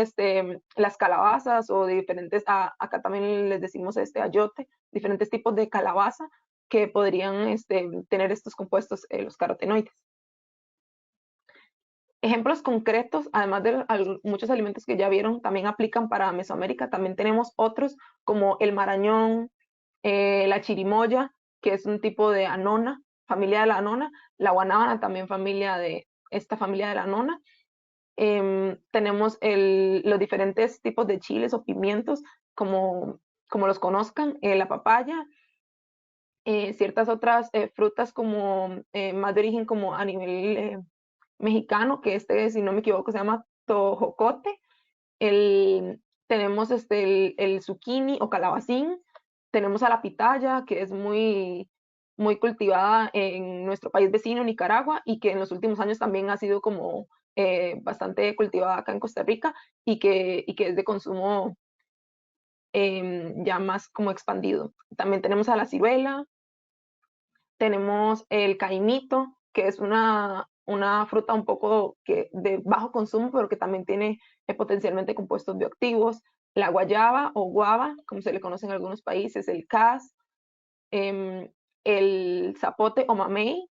las calabazas, o diferentes, acá también les decimos ayote, diferentes tipos de calabaza que podrían tener estos compuestos, los carotenoides. Ejemplos concretos, además de muchos alimentos que ya vieron, también aplican para Mesoamérica. También tenemos otros como el marañón, la chirimoya, que es un tipo de anona, familia de la anona, la guanábana, también familia de la anona. Tenemos los diferentes tipos de chiles o pimientos, como los conozcan, la papaya, ciertas otras frutas como más de origen como a nivel mexicano, que si no me equivoco, se llama tojocote. Tenemos el zucchini o calabacín. Tenemos a la pitaya, que es muy cultivada en nuestro país vecino, Nicaragua, y que en los últimos años también ha sido como bastante cultivada acá en Costa Rica, y que es de consumo ya más como expandido. También tenemos a la ciruela, tenemos el caimito, que es una fruta un poco de bajo consumo, pero que también tiene potencialmente compuestos bioactivos. La guayaba o guava, como se le conoce en algunos países, el cas, el zapote o mamey.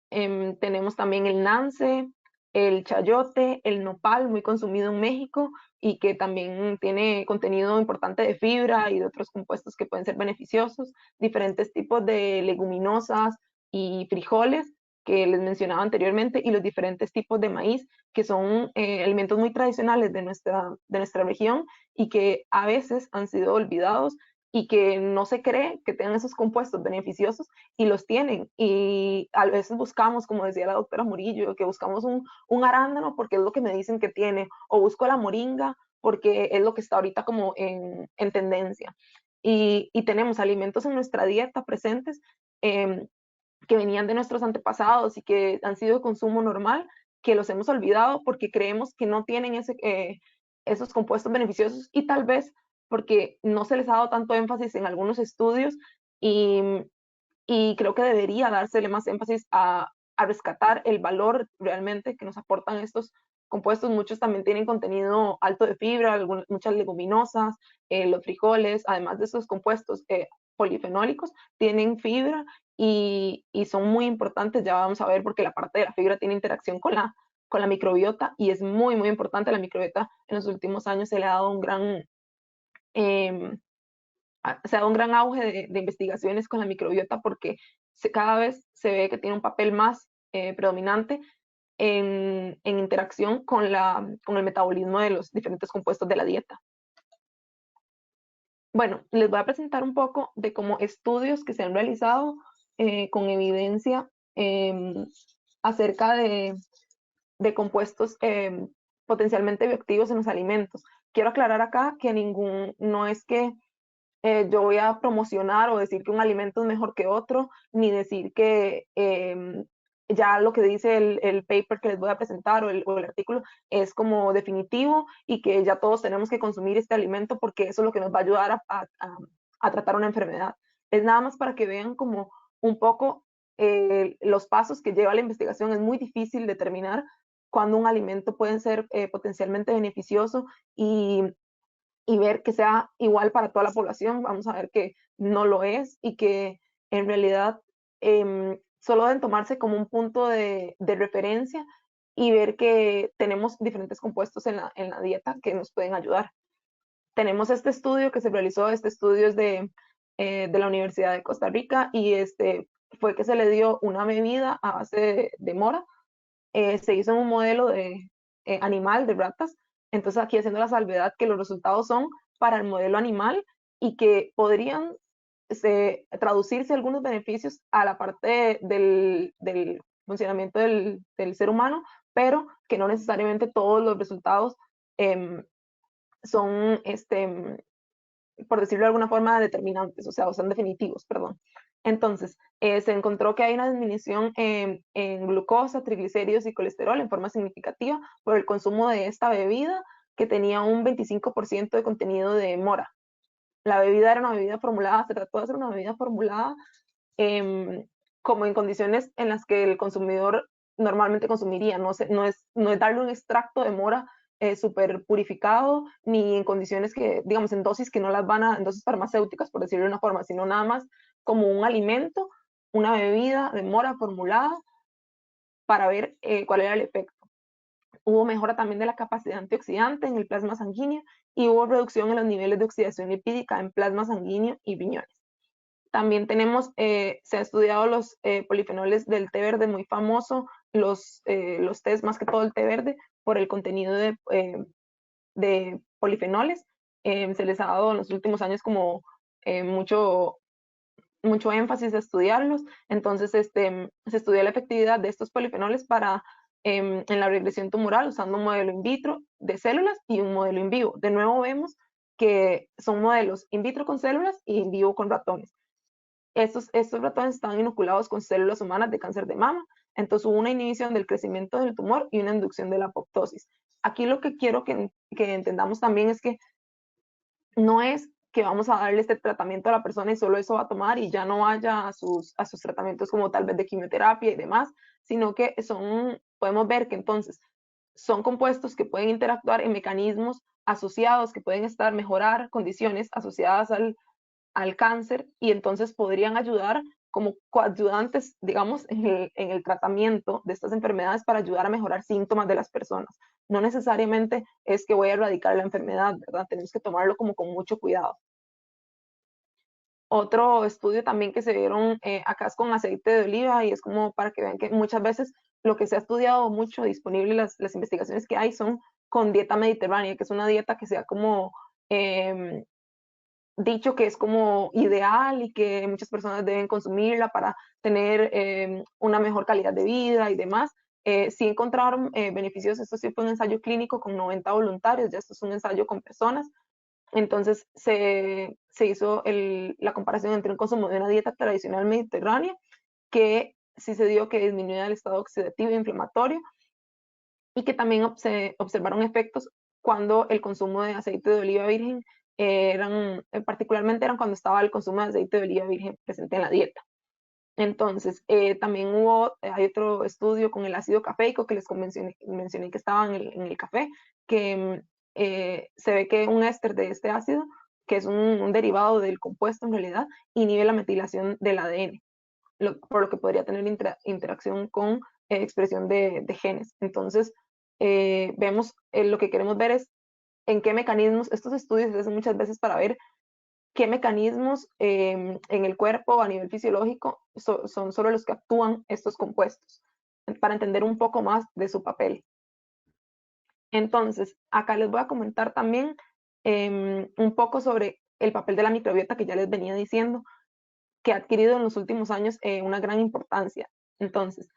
Tenemos también el nance, el chayote, el nopal, muy consumido en México, y que también tiene contenido importante de fibra y de otros compuestos que pueden ser beneficiosos. Diferentes tipos de leguminosas y frijoles que les mencionaba anteriormente, y los diferentes tipos de maíz, que son alimentos muy tradicionales de nuestra región, y que a veces han sido olvidados, y que no se cree que tengan esos compuestos beneficiosos, y los tienen. Y a veces buscamos, como decía la doctora Murillo, que buscamos un arándano porque es lo que me dicen que tiene, o busco la moringa porque es lo que está ahorita como en tendencia. Y tenemos alimentos en nuestra dieta presentes que venían de nuestros antepasados y que han sido de consumo normal, que los hemos olvidado porque creemos que no tienen esos compuestos beneficiosos, y tal vez porque no se les ha dado tanto énfasis en algunos estudios, y creo que debería dársele más énfasis a rescatar el valor realmente que nos aportan estos compuestos. Muchos también tienen contenido alto de fibra, muchas leguminosas, los frijoles, además de esos compuestos polifenólicos, tienen fibra, y son muy importantes. Ya vamos a ver, porque la parte de la fibra tiene interacción con con la microbiota, y es muy, muy importante. La microbiota en los últimos años se le ha dado un gran, se ha dado un gran auge de investigaciones con la microbiota, porque cada vez se ve que tiene un papel más predominante en interacción con el metabolismo de los diferentes compuestos de la dieta. Bueno, les voy a presentar un poco de cómo estudios que se han realizado con evidencia acerca de compuestos potencialmente bioactivos en los alimentos. Quiero aclarar acá que no es que yo voy a promocionar o decir que un alimento es mejor que otro, ni decir que ya lo que dice el paper que les voy a presentar o el artículo es como definitivo y que ya todos tenemos que consumir este alimento porque eso es lo que nos va a ayudar a tratar una enfermedad. Es nada más para que vean como un poco los pasos que lleva la investigación. Es muy difícil determinar cuándo un alimento puede ser potencialmente beneficioso y ver que sea igual para toda la población. Vamos a ver que no lo es y que en realidad solo deben tomarse como un punto de referencia y ver que tenemos diferentes compuestos en la dieta que nos pueden ayudar. Tenemos este estudio que se realizó. Este estudio es de la Universidad de Costa Rica, y fue que se le dio una bebida a base de mora. Se hizo en un modelo animal de ratas. Entonces aquí haciendo la salvedad que los resultados son para el modelo animal y que podrían traducirse algunos beneficios a la parte del funcionamiento del ser humano, pero que no necesariamente todos los resultados son, por decirlo de alguna forma, determinantes, o sea, o son definitivos, perdón. Entonces, se encontró que hay una disminución en glucosa, triglicéridos y colesterol en forma significativa por el consumo de esta bebida, que tenía un 25% de contenido de mora. La bebida era una bebida formulada, se trató de hacer una bebida formulada como en condiciones en las que el consumidor normalmente consumiría. No es darle un extracto de mora súper purificado, ni en condiciones que, digamos, en dosis que no las en dosis farmacéuticas, por decirlo de una forma, sino nada más como un alimento, una bebida de mora formulada para ver cuál era el efecto. Hubo mejora también de la capacidad antioxidante en el plasma sanguíneo y hubo reducción en los niveles de oxidación lipídica en plasma sanguíneo y riñones. También tenemos, se han estudiado los polifenoles del té verde, muy famoso, los tés, más que todo el té verde, por el contenido de polifenoles. Se les ha dado en los últimos años como mucho énfasis a estudiarlos. Entonces, se estudia la efectividad de estos polifenoles en la regresión tumoral usando un modelo in vitro de células y un modelo in vivo. De nuevo vemos que son modelos in vitro con células y in vivo con ratones. Estos ratones están inoculados con células humanas de cáncer de mama. Entonces hubo una inhibición del crecimiento del tumor y una inducción de la apoptosis. Aquí lo que quiero que entendamos también es que no es que vamos a darle este tratamiento a la persona y solo eso va a tomar y ya no vaya a sus tratamientos como tal vez de quimioterapia y demás, sino que podemos ver que entonces son compuestos que pueden interactuar en mecanismos asociados, que pueden mejorar condiciones asociadas al cáncer, y entonces podrían ayudar como coayudantes, digamos, en el tratamiento de estas enfermedades para ayudar a mejorar síntomas de las personas. No necesariamente es que voy a erradicar la enfermedad, ¿verdad? Tenemos que tomarlo como con mucho cuidado. Otro estudio también que se vieron acá es con aceite de oliva, y es como para que vean que muchas veces lo que se ha estudiado mucho disponible, las investigaciones que hay son con dieta mediterránea, que es una dieta que sea como dicho que es como ideal y que muchas personas deben consumirla para tener una mejor calidad de vida y demás. Sí encontraron beneficios. Esto sí fue un ensayo clínico con 90 voluntarios, ya esto es un ensayo con personas. Entonces se hizo la comparación entre un consumo de una dieta tradicional mediterránea, que sí se dio que disminuía el estado oxidativo e inflamatorio, y que también se observaron efectos cuando el consumo de aceite de oliva virgen particularmente eran cuando estaba el consumo de aceite de oliva virgen presente en la dieta. Entonces, también hay otro estudio con el ácido cafeico que les mencioné que estaba en el café, que se ve que un éster de este ácido, que es un derivado del compuesto en realidad, inhibe la metilación del ADN, por lo que podría tener interacción con expresión de genes. Entonces, vemos, lo que queremos ver es en qué mecanismos, estos estudios se hacen muchas veces para ver qué mecanismos en el cuerpo a nivel fisiológico son sobre los que actúan estos compuestos, para entender un poco más de su papel. Entonces, acá les voy a comentar también un poco sobre el papel de la microbiota que ya les venía diciendo, que ha adquirido en los últimos años una gran importancia. Entonces,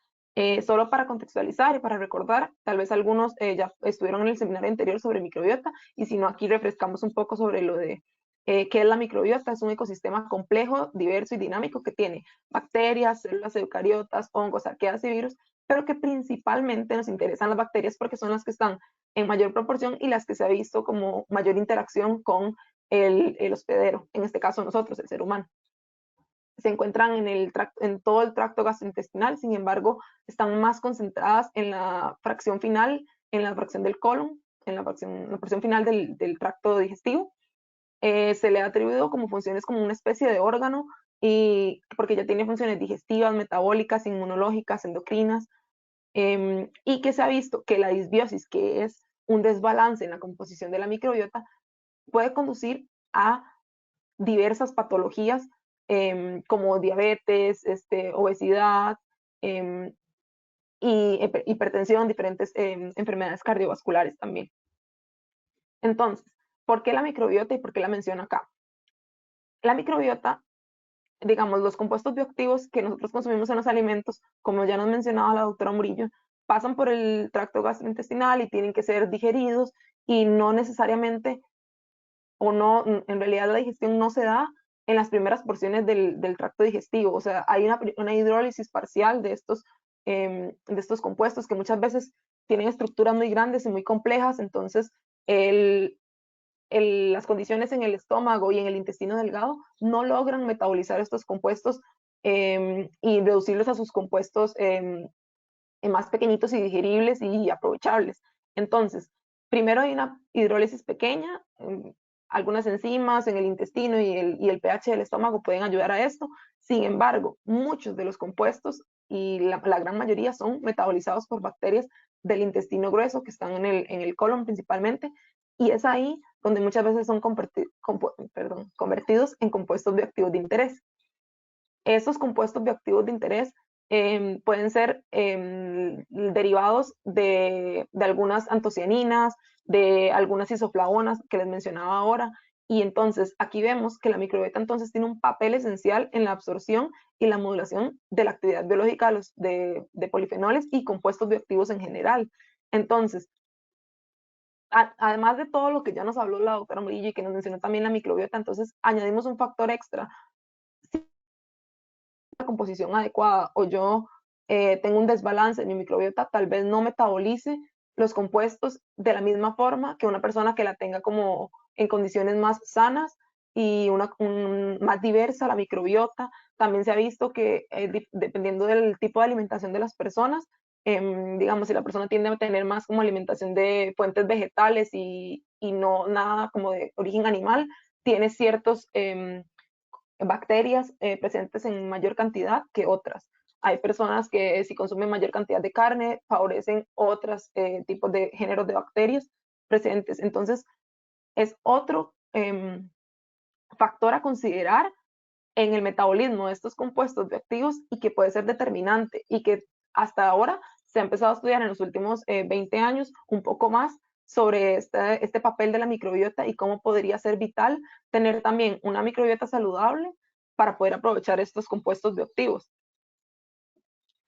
solo para contextualizar y para recordar, tal vez algunos ya estuvieron en el seminario anterior sobre microbiota, y si no, aquí refrescamos un poco sobre lo de qué es la microbiota. Es un ecosistema complejo, diverso y dinámico que tiene bacterias, células eucariotas, hongos, arqueas y virus, pero que principalmente nos interesan las bacterias porque son las que están en mayor proporción y las que se ha visto como mayor interacción con el hospedero, en este caso nosotros, el ser humano. Se encuentran en todo el tracto gastrointestinal, sin embargo, están más concentradas en la fracción final, en la fracción del colon, en la porción final del tracto digestivo. Se le ha atribuido como funciones como una especie de órgano, y porque ya tiene funciones digestivas, metabólicas, inmunológicas, endocrinas, y que se ha visto que la disbiosis, que es un desbalance en la composición de la microbiota, puede conducir a diversas patologías como diabetes, obesidad y hipertensión, diferentes enfermedades cardiovasculares también. Entonces, ¿por qué la microbiota y por qué la menciono acá? La microbiota, digamos, los compuestos bioactivos que nosotros consumimos en los alimentos, como ya nos mencionaba la doctora Murillo, pasan por el tracto gastrointestinal y tienen que ser digeridos, y no necesariamente, o no, en realidad la digestión no se da en las primeras porciones del tracto digestivo. O sea, hay una hidrólisis parcial de estos compuestos que muchas veces tienen estructuras muy grandes y muy complejas. Entonces, las condiciones en el estómago y en el intestino delgado no logran metabolizar estos compuestos y reducirlos a sus compuestos más pequeñitos y digeribles y aprovechables. Entonces, primero hay una hidrólisis pequeña, algunas enzimas en el intestino y el pH del estómago pueden ayudar a esto. Sin embargo, muchos de los compuestos, y la gran mayoría, son metabolizados por bacterias del intestino grueso que están en el colon principalmente, y es ahí donde muchas veces son convertidos en compuestos bioactivos de interés. Estos compuestos bioactivos de interés pueden ser derivados de algunas antocianinas, de algunas isoflavonas que les mencionaba ahora. Y entonces aquí vemos que la microbiota entonces tiene un papel esencial en la absorción y la modulación de la actividad biológica de polifenoles y compuestos bioactivos en general. Entonces, además de todo lo que ya nos habló la doctora Murillo y que nos mencionó también la microbiota, entonces añadimos un factor extra. La composición adecuada, o yo tengo un desbalance en mi microbiota, tal vez no metabolice los compuestos de la misma forma que una persona que la tenga como en condiciones más sanas y más diversa la microbiota. También se ha visto que dependiendo del tipo de alimentación de las personas, digamos, si la persona tiende a tener más como alimentación de fuentes vegetales y no nada como de origen animal, tiene ciertos bacterias presentes en mayor cantidad que otras. Hay personas que si consumen mayor cantidad de carne favorecen otros tipos de géneros de bacterias presentes. Entonces, es otro factor a considerar en el metabolismo de estos compuestos bioactivos, y que puede ser determinante, y que hasta ahora se ha empezado a estudiar en los últimos 20 años un poco más sobre este papel de la microbiota y cómo podría ser vital tener también una microbiota saludable para poder aprovechar estos compuestos bioactivos.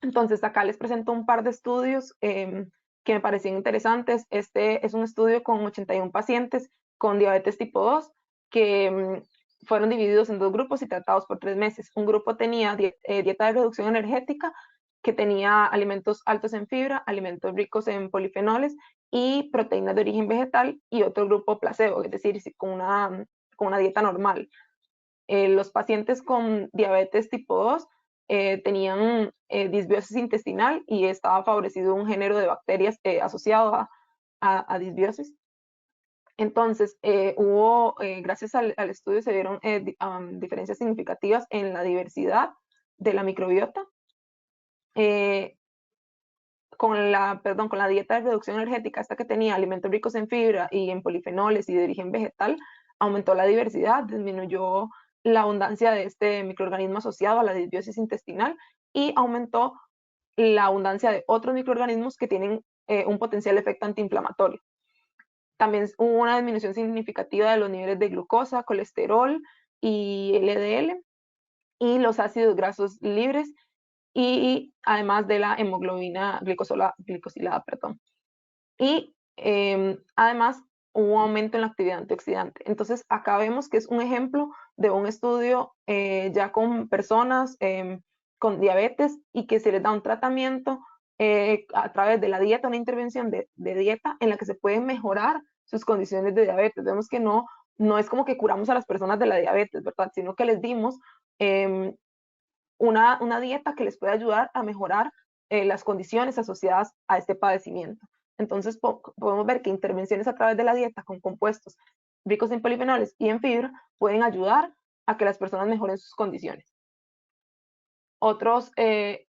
Entonces, acá les presento un par de estudios que me parecían interesantes. Este es un estudio con 81 pacientes con diabetes tipo 2 que fueron divididos en dos grupos y tratados por 3 meses. Un grupo tenía dieta de reducción energética, que tenía alimentos altos en fibra, alimentos ricos en polifenoles y proteínas de origen vegetal, y otro grupo placebo, es decir, con una dieta normal. Los pacientes con diabetes tipo 2 tenían disbiosis intestinal, y estaba favorecido un género de bacterias asociado a disbiosis. Entonces, gracias al estudio se vieron diferencias significativas en la diversidad de la microbiota. con la dieta de reducción energética, esta que tenía alimentos ricos en fibra y en polifenoles y de origen vegetal, aumentó la diversidad, disminuyó la abundancia de este microorganismo asociado a la disbiosis intestinal y aumentó la abundancia de otros microorganismos que tienen un potencial efecto antiinflamatorio. También hubo una disminución significativa de los niveles de glucosa, colesterol y LDL y los ácidos grasos libres y además de la hemoglobina glicosilada, perdón. Y además hubo un aumento en la actividad antioxidante. Entonces acá vemos que es un ejemplo de un estudio ya con personas con diabetes y que se les da un tratamiento a través de la dieta, una intervención de dieta en la que se pueden mejorar sus condiciones de diabetes. Vemos que no es como que curamos a las personas de la diabetes, ¿verdad? Sino que les dimos una dieta que les puede ayudar a mejorar las condiciones asociadas a este padecimiento. Entonces podemos ver que intervenciones a través de la dieta con compuestos ricos en polifenoles y en fibra pueden ayudar a que las personas mejoren sus condiciones. Otros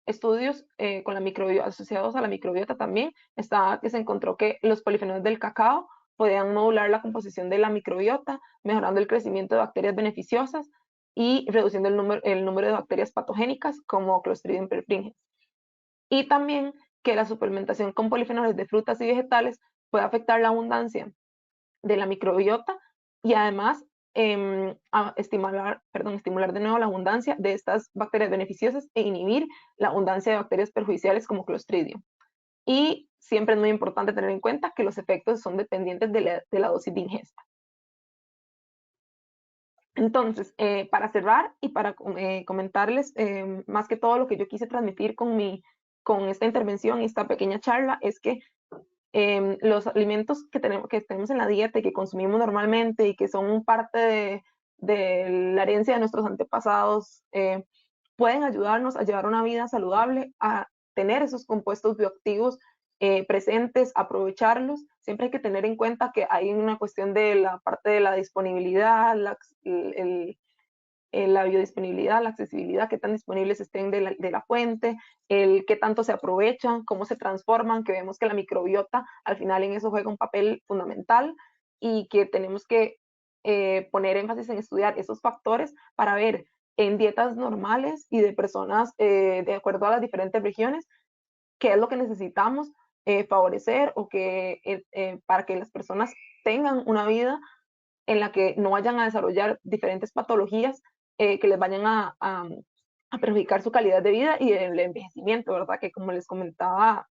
estudios con la microbiota, asociados a la microbiota también, que se encontró que los polifenoles del cacao podían modular la composición de la microbiota, mejorando el crecimiento de bacterias beneficiosas y reduciendo el número de bacterias patogénicas como Clostridium perfringens. Y también que la suplementación con polifenoles de frutas y vegetales puede afectar la abundancia de la microbiota y además estimular de nuevo la abundancia de estas bacterias beneficiosas e inhibir la abundancia de bacterias perjudiciales como Clostridium. Y siempre es muy importante tener en cuenta que los efectos son dependientes de la dosis de ingesta. Entonces, para cerrar y para comentarles más que todo lo que yo quise transmitir con esta intervención y esta pequeña charla es que los alimentos que tenemos en la dieta y que consumimos normalmente y que son parte de la herencia de nuestros antepasados pueden ayudarnos a llevar una vida saludable, a tener esos compuestos bioactivos presentes, aprovecharlos. Siempre hay que tener en cuenta que hay una cuestión de la parte de la disponibilidad, la biodisponibilidad, la accesibilidad, qué tan disponibles estén de la fuente, el qué tanto se aprovechan, cómo se transforman, que vemos que la microbiota al final en eso juega un papel fundamental y que tenemos que poner énfasis en estudiar esos factores para ver en dietas normales y de personas de acuerdo a las diferentes regiones qué es lo que necesitamos favorecer o para que las personas tengan una vida en la que no vayan a desarrollar diferentes patologías que les vayan a perjudicar su calidad de vida y el envejecimiento, ¿verdad? Que como les comentaba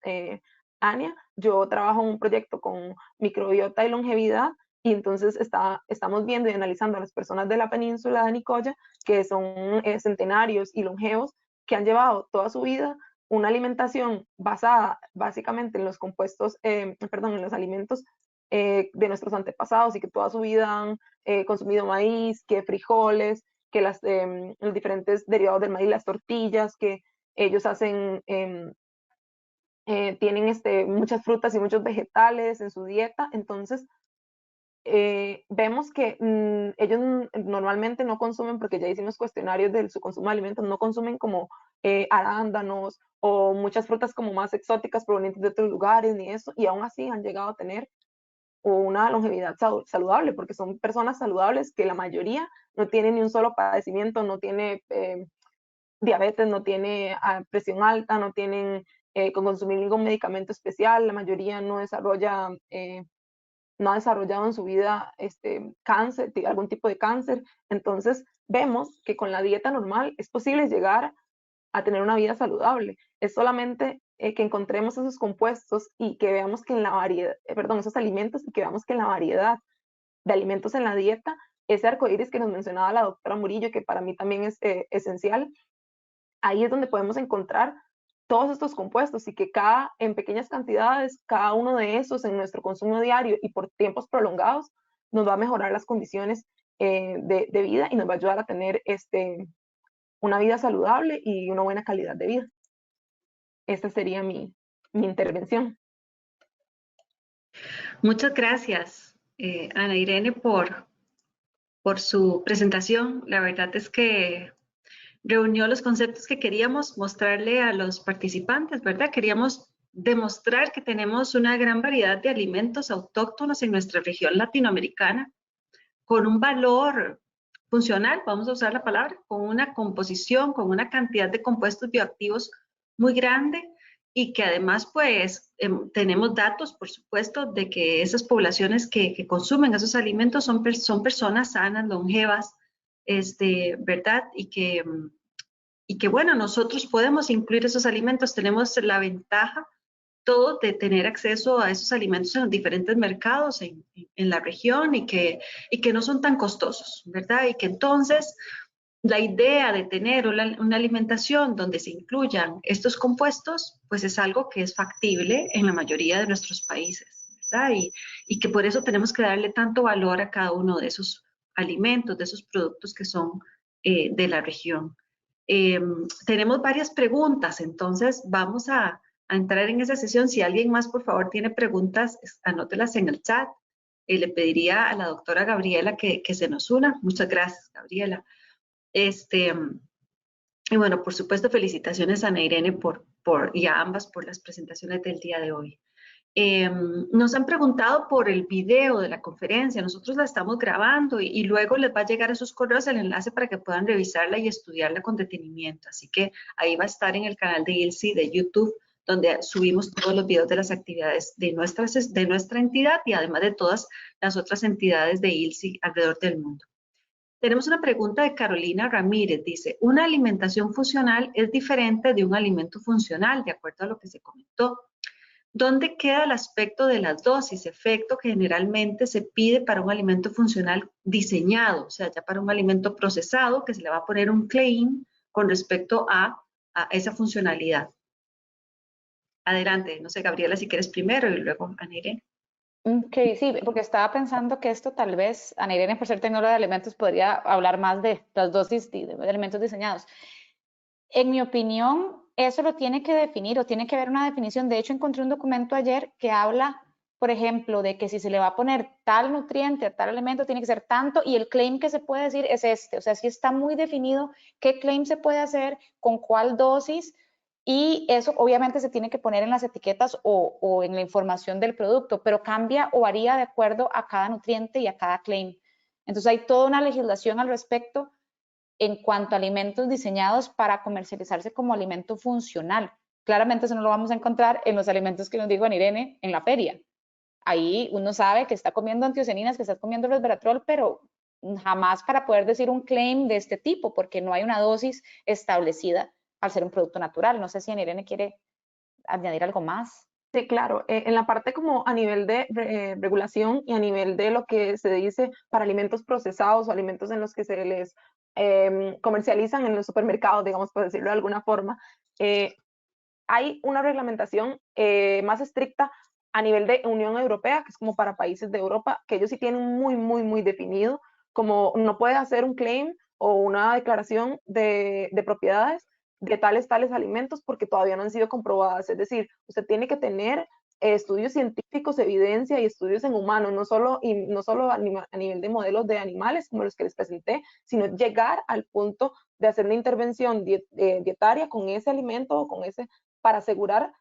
Ania, yo trabajo en un proyecto con microbiota y longevidad y entonces estamos viendo y analizando a las personas de la península de Nicoya, que son centenarios y longevos, que han llevado toda su vida una alimentación basada básicamente en los compuestos, en los alimentos de nuestros antepasados y que toda su vida han consumido maíz, que frijoles, que los diferentes derivados del maíz, las tortillas, que ellos hacen, tienen muchas frutas y muchos vegetales en su dieta. Entonces, vemos que ellos normalmente no consumen, porque ya hicimos cuestionarios de su consumo de alimentos, no consumen como arándanos o muchas frutas como más exóticas provenientes de otros lugares, ni eso, y aún así han llegado a tener una longevidad saludable, porque son personas saludables que la mayoría no tienen ni un solo padecimiento, no tiene diabetes, no tiene presión alta, no tienen con consumir ningún medicamento especial, la mayoría no ha desarrollado en su vida cáncer, algún tipo de cáncer. Entonces vemos que con la dieta normal es posible llegar a tener una vida saludable. Es solamente que encontremos esos compuestos y que veamos que en la variedad, esos alimentos y que veamos que en la variedad de alimentos en la dieta, ese arcoíris que nos mencionaba la doctora Murillo, que para mí también es esencial, ahí es donde podemos encontrar todos estos compuestos y que en pequeñas cantidades, cada uno de esos en nuestro consumo diario y por tiempos prolongados, nos va a mejorar las condiciones de vida y nos va a ayudar a tener una vida saludable y una buena calidad de vida. Esta sería mi intervención. Muchas gracias, Ana Irene, por su presentación. La verdad es que reunió los conceptos que queríamos mostrarle a los participantes, ¿verdad? Queríamos demostrar que tenemos una gran variedad de alimentos autóctonos en nuestra región latinoamericana, con un valor funcional, vamos a usar la palabra, con una composición, con una cantidad de compuestos bioactivos muy grande y que además pues tenemos datos, por supuesto, de que esas poblaciones que consumen esos alimentos son personas sanas, longevas, ¿verdad? Y que bueno, nosotros podemos incluir esos alimentos, tenemos la ventaja todo de tener acceso a esos alimentos en los diferentes mercados en la región y que no son tan costosos, ¿verdad? Y que entonces la idea de tener una alimentación donde se incluyan estos compuestos, pues es algo que es factible en la mayoría de nuestros países, ¿verdad? Y que por eso tenemos que darle tanto valor a cada uno de esos alimentos, de esos productos que son de la región. Tenemos varias preguntas, entonces vamos a entrar en esa sesión. Si alguien más, por favor, tiene preguntas, anótelas en el chat. Le pediría a la doctora Gabriela que se nos una. Muchas gracias, Gabriela. Y bueno, por supuesto, felicitaciones a Ana Irene y a ambas por las presentaciones del día de hoy. Nos han preguntado por el video de la conferencia, nosotros la estamos grabando y luego les va a llegar a sus correos el enlace para que puedan revisarla y estudiarla con detenimiento. Así que ahí va a estar en el canal de ILSI de YouTube, donde subimos todos los videos de las actividades de nuestra entidad y además de todas las otras entidades de ILSI alrededor del mundo. Tenemos una pregunta de Carolina Ramírez, dice, ¿una alimentación funcional es diferente de un alimento funcional, de acuerdo a lo que se comentó? ¿Dónde queda el aspecto de las dosis, efecto que generalmente se pide para un alimento funcional diseñado, o sea, ya para un alimento procesado, que se le va a poner un claim con respecto a esa funcionalidad? Adelante, no sé, Gabriela, si quieres primero y luego Ana Irene. Ok, sí, porque estaba pensando que esto tal vez, Ana Irene, por ser tecnóloga de alimentos, podría hablar más de las dosis de alimentos diseñados. En mi opinión, eso lo tiene que definir o tiene que haber una definición. De hecho, encontré un documento ayer que habla, por ejemplo, de que si se le va a poner tal nutriente a tal alimento, tiene que ser tanto y el claim que se puede decir es este. O sea, sí está muy definido qué claim se puede hacer, con cuál dosis y eso obviamente se tiene que poner en las etiquetas o en la información del producto, pero cambia o varía de acuerdo a cada nutriente y a cada claim. Entonces hay toda una legislación al respecto en cuanto a alimentos diseñados para comercializarse como alimento funcional. Claramente eso no lo vamos a encontrar en los alimentos que nos dijo Ana Irene en la feria. Ahí uno sabe que está comiendo antiocianinas, que está comiendo resveratrol, pero jamás para poder decir un claim de este tipo, porque no hay una dosis establecida al ser un producto natural. No sé si Ana Irene quiere añadir algo más. Sí, claro. En la parte como a nivel de regulación y a nivel de lo que se dice para alimentos procesados o alimentos en los que se les comercializan en los supermercados, digamos, por decirlo de alguna forma, hay una reglamentación más estricta a nivel de Unión Europea, que es como para países de Europa, que ellos sí tienen muy definido, como no puede hacer un claim o una declaración de propiedades de tales alimentos porque todavía no han sido comprobadas. Es decir, usted tiene que tener estudios científicos, evidencia y estudios en humanos, no solo a nivel de modelos de animales como los que les presenté, sino llegar al punto de hacer una intervención dietaria con ese alimento o con ese para asegurar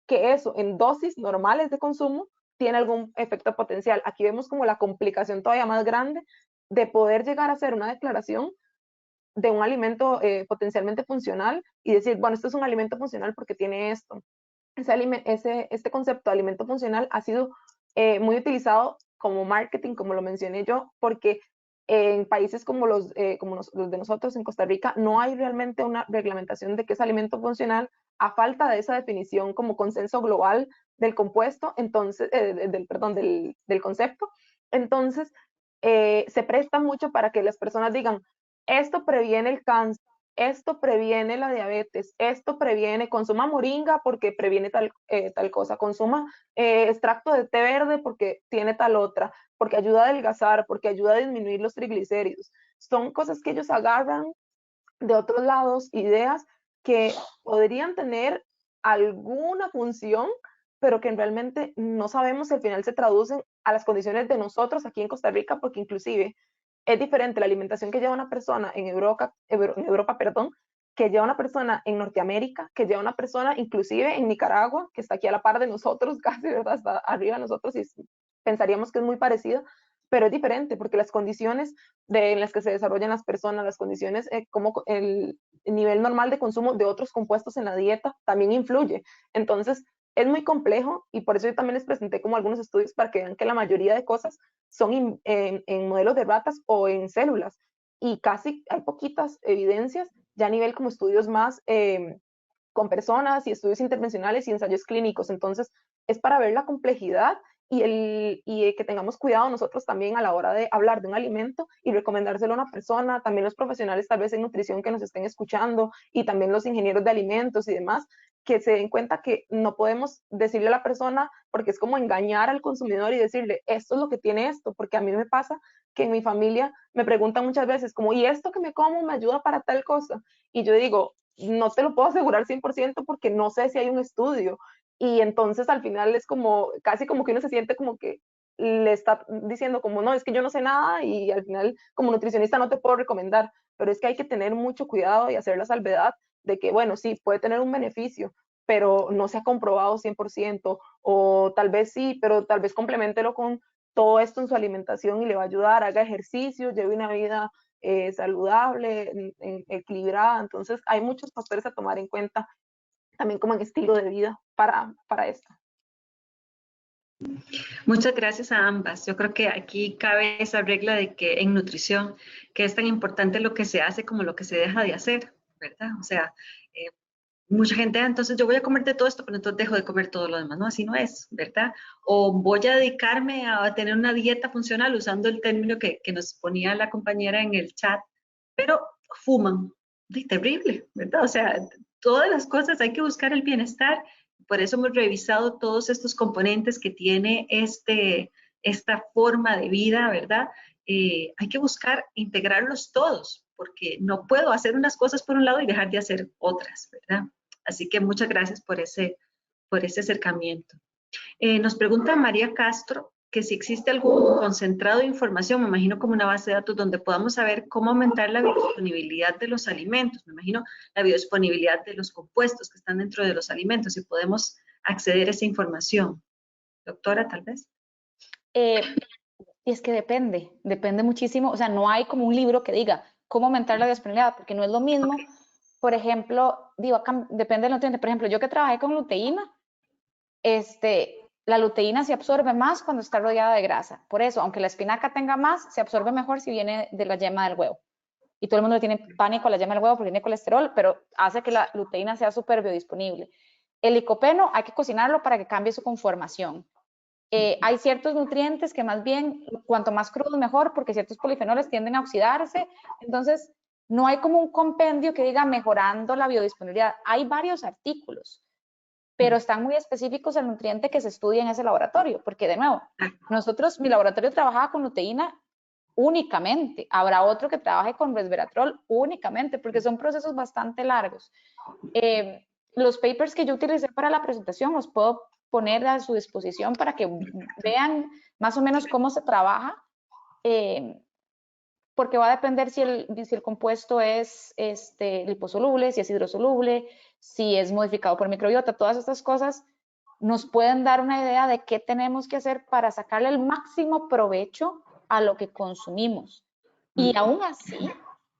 que eso en dosis normales de consumo tiene algún efecto potencial. Aquí vemos como la complicación todavía más grande de poder llegar a hacer una declaración de un alimento potencialmente funcional y decir, bueno, esto es un alimento funcional porque tiene esto. Este concepto de alimento funcional ha sido muy utilizado como marketing, como lo mencioné yo, porque en países como los de nosotros en Costa Rica no hay realmente una reglamentación de qué es alimento funcional a falta de esa definición como consenso global del compuesto, entonces, del concepto. Entonces, se presta mucho para que las personas digan, esto previene el cáncer, esto previene la diabetes, esto previene, consuma moringa porque previene tal cosa, consuma extracto de té verde porque tiene tal otra, porque ayuda a adelgazar, porque ayuda a disminuir los triglicéridos. Son cosas que ellos agarran de otros lados, ideas que podrían tener alguna función, pero que realmente no sabemos si al final se traducen a las condiciones de nosotros aquí en Costa Rica, porque inclusive es diferente la alimentación que lleva una persona en Europa, perdón, que lleva una persona en Norteamérica, que lleva una persona inclusive en Nicaragua, que está aquí a la par de nosotros casi, ¿verdad? Está arriba de nosotros y pensaríamos que es muy parecido, pero es diferente porque las condiciones en las que se desarrollan las personas, las condiciones, como el nivel normal de consumo de otros compuestos en la dieta también influye. Entonces, es muy complejo y por eso yo también les presenté como algunos estudios para que vean que la mayoría de cosas son en modelos de ratas o en células y casi hay poquitas evidencias ya a nivel como estudios más con personas y estudios intervencionales y ensayos clínicos. Entonces, es para ver la complejidad y que tengamos cuidado nosotros también a la hora de hablar de un alimento y recomendárselo a una persona, también los profesionales tal vez en nutrición que nos estén escuchando y también los ingenieros de alimentos y demás, que se den cuenta que no podemos decirle a la persona, porque es como engañar al consumidor y decirle, esto es lo que tiene esto, porque a mí me pasa que en mi familia me preguntan muchas veces como, ¿y esto que me como me ayuda para tal cosa? Y yo digo, no te lo puedo asegurar 100% porque no sé si hay un estudio. Y entonces al final es como, casi como que uno se siente como que le está diciendo como, no, es que yo no sé nada y al final como nutricionista no te puedo recomendar, pero es que hay que tener mucho cuidado y hacer la salvedad de que, bueno, sí, puede tener un beneficio, pero no se ha comprobado 100%, o tal vez sí, pero tal vez complementelo con todo esto en su alimentación y le va a ayudar, haga ejercicio, lleve una vida saludable, equilibrada. Entonces, hay muchos factores a tomar en cuenta también como en estilo de vida para esto. Muchas gracias a ambas. Yo creo que aquí cabe esa regla de que en nutrición, que es tan importante lo que se hace como lo que se deja de hacer, ¿verdad? O sea, eh, mucha gente, entonces yo voy a comer de todo esto, pero entonces dejo de comer todo lo demás. No, así no es, ¿verdad? O voy a dedicarme a tener una dieta funcional usando el término que nos ponía la compañera en el chat, pero fuman. Terrible, ¿verdad? O sea, todas las cosas hay que buscar el bienestar. Por eso hemos revisado todos estos componentes que tiene esta forma de vida, ¿verdad? Hay que buscar integrarlos todos, porque no puedo hacer unas cosas por un lado y dejar de hacer otras, ¿verdad? Así que muchas gracias por ese acercamiento. Nos pregunta María Castro que si existe algún concentrado de información, me imagino como una base de datos donde podamos saber cómo aumentar la biodisponibilidad de los alimentos, me imagino la biodisponibilidad de los compuestos que están dentro de los alimentos, si podemos acceder a esa información. Doctora, tal vez. Y es que depende muchísimo, o sea, no hay como un libro que diga cómo aumentar la biodisponibilidad, porque no es lo mismo, por ejemplo, digo, acá depende del nutriente, por ejemplo, yo que trabajé con luteína, la luteína se absorbe más cuando está rodeada de grasa, por eso, aunque la espinaca tenga más, se absorbe mejor si viene de la yema del huevo. Y todo el mundo le tiene pánico a la yema del huevo porque tiene colesterol, pero hace que la luteína sea súper biodisponible. El licopeno hay que cocinarlo para que cambie su conformación. Hay ciertos nutrientes que más bien, cuanto más crudo mejor, porque ciertos polifenoles tienden a oxidarse. Entonces, no hay como un compendio que diga mejorando la biodisponibilidad. Hay varios artículos, pero están muy específicos al nutriente que se estudia en ese laboratorio, porque de nuevo, mi laboratorio trabajaba con luteína únicamente. Habrá otro que trabaje con resveratrol únicamente, porque son procesos bastante largos. Los papers que yo utilicé para la presentación los puedo poner a su disposición para que vean más o menos cómo se trabaja, porque va a depender si el compuesto es liposoluble, si es hidrosoluble, si es modificado por microbiota. Todas estas cosas nos pueden dar una idea de qué tenemos que hacer para sacarle el máximo provecho a lo que consumimos. Y aún así,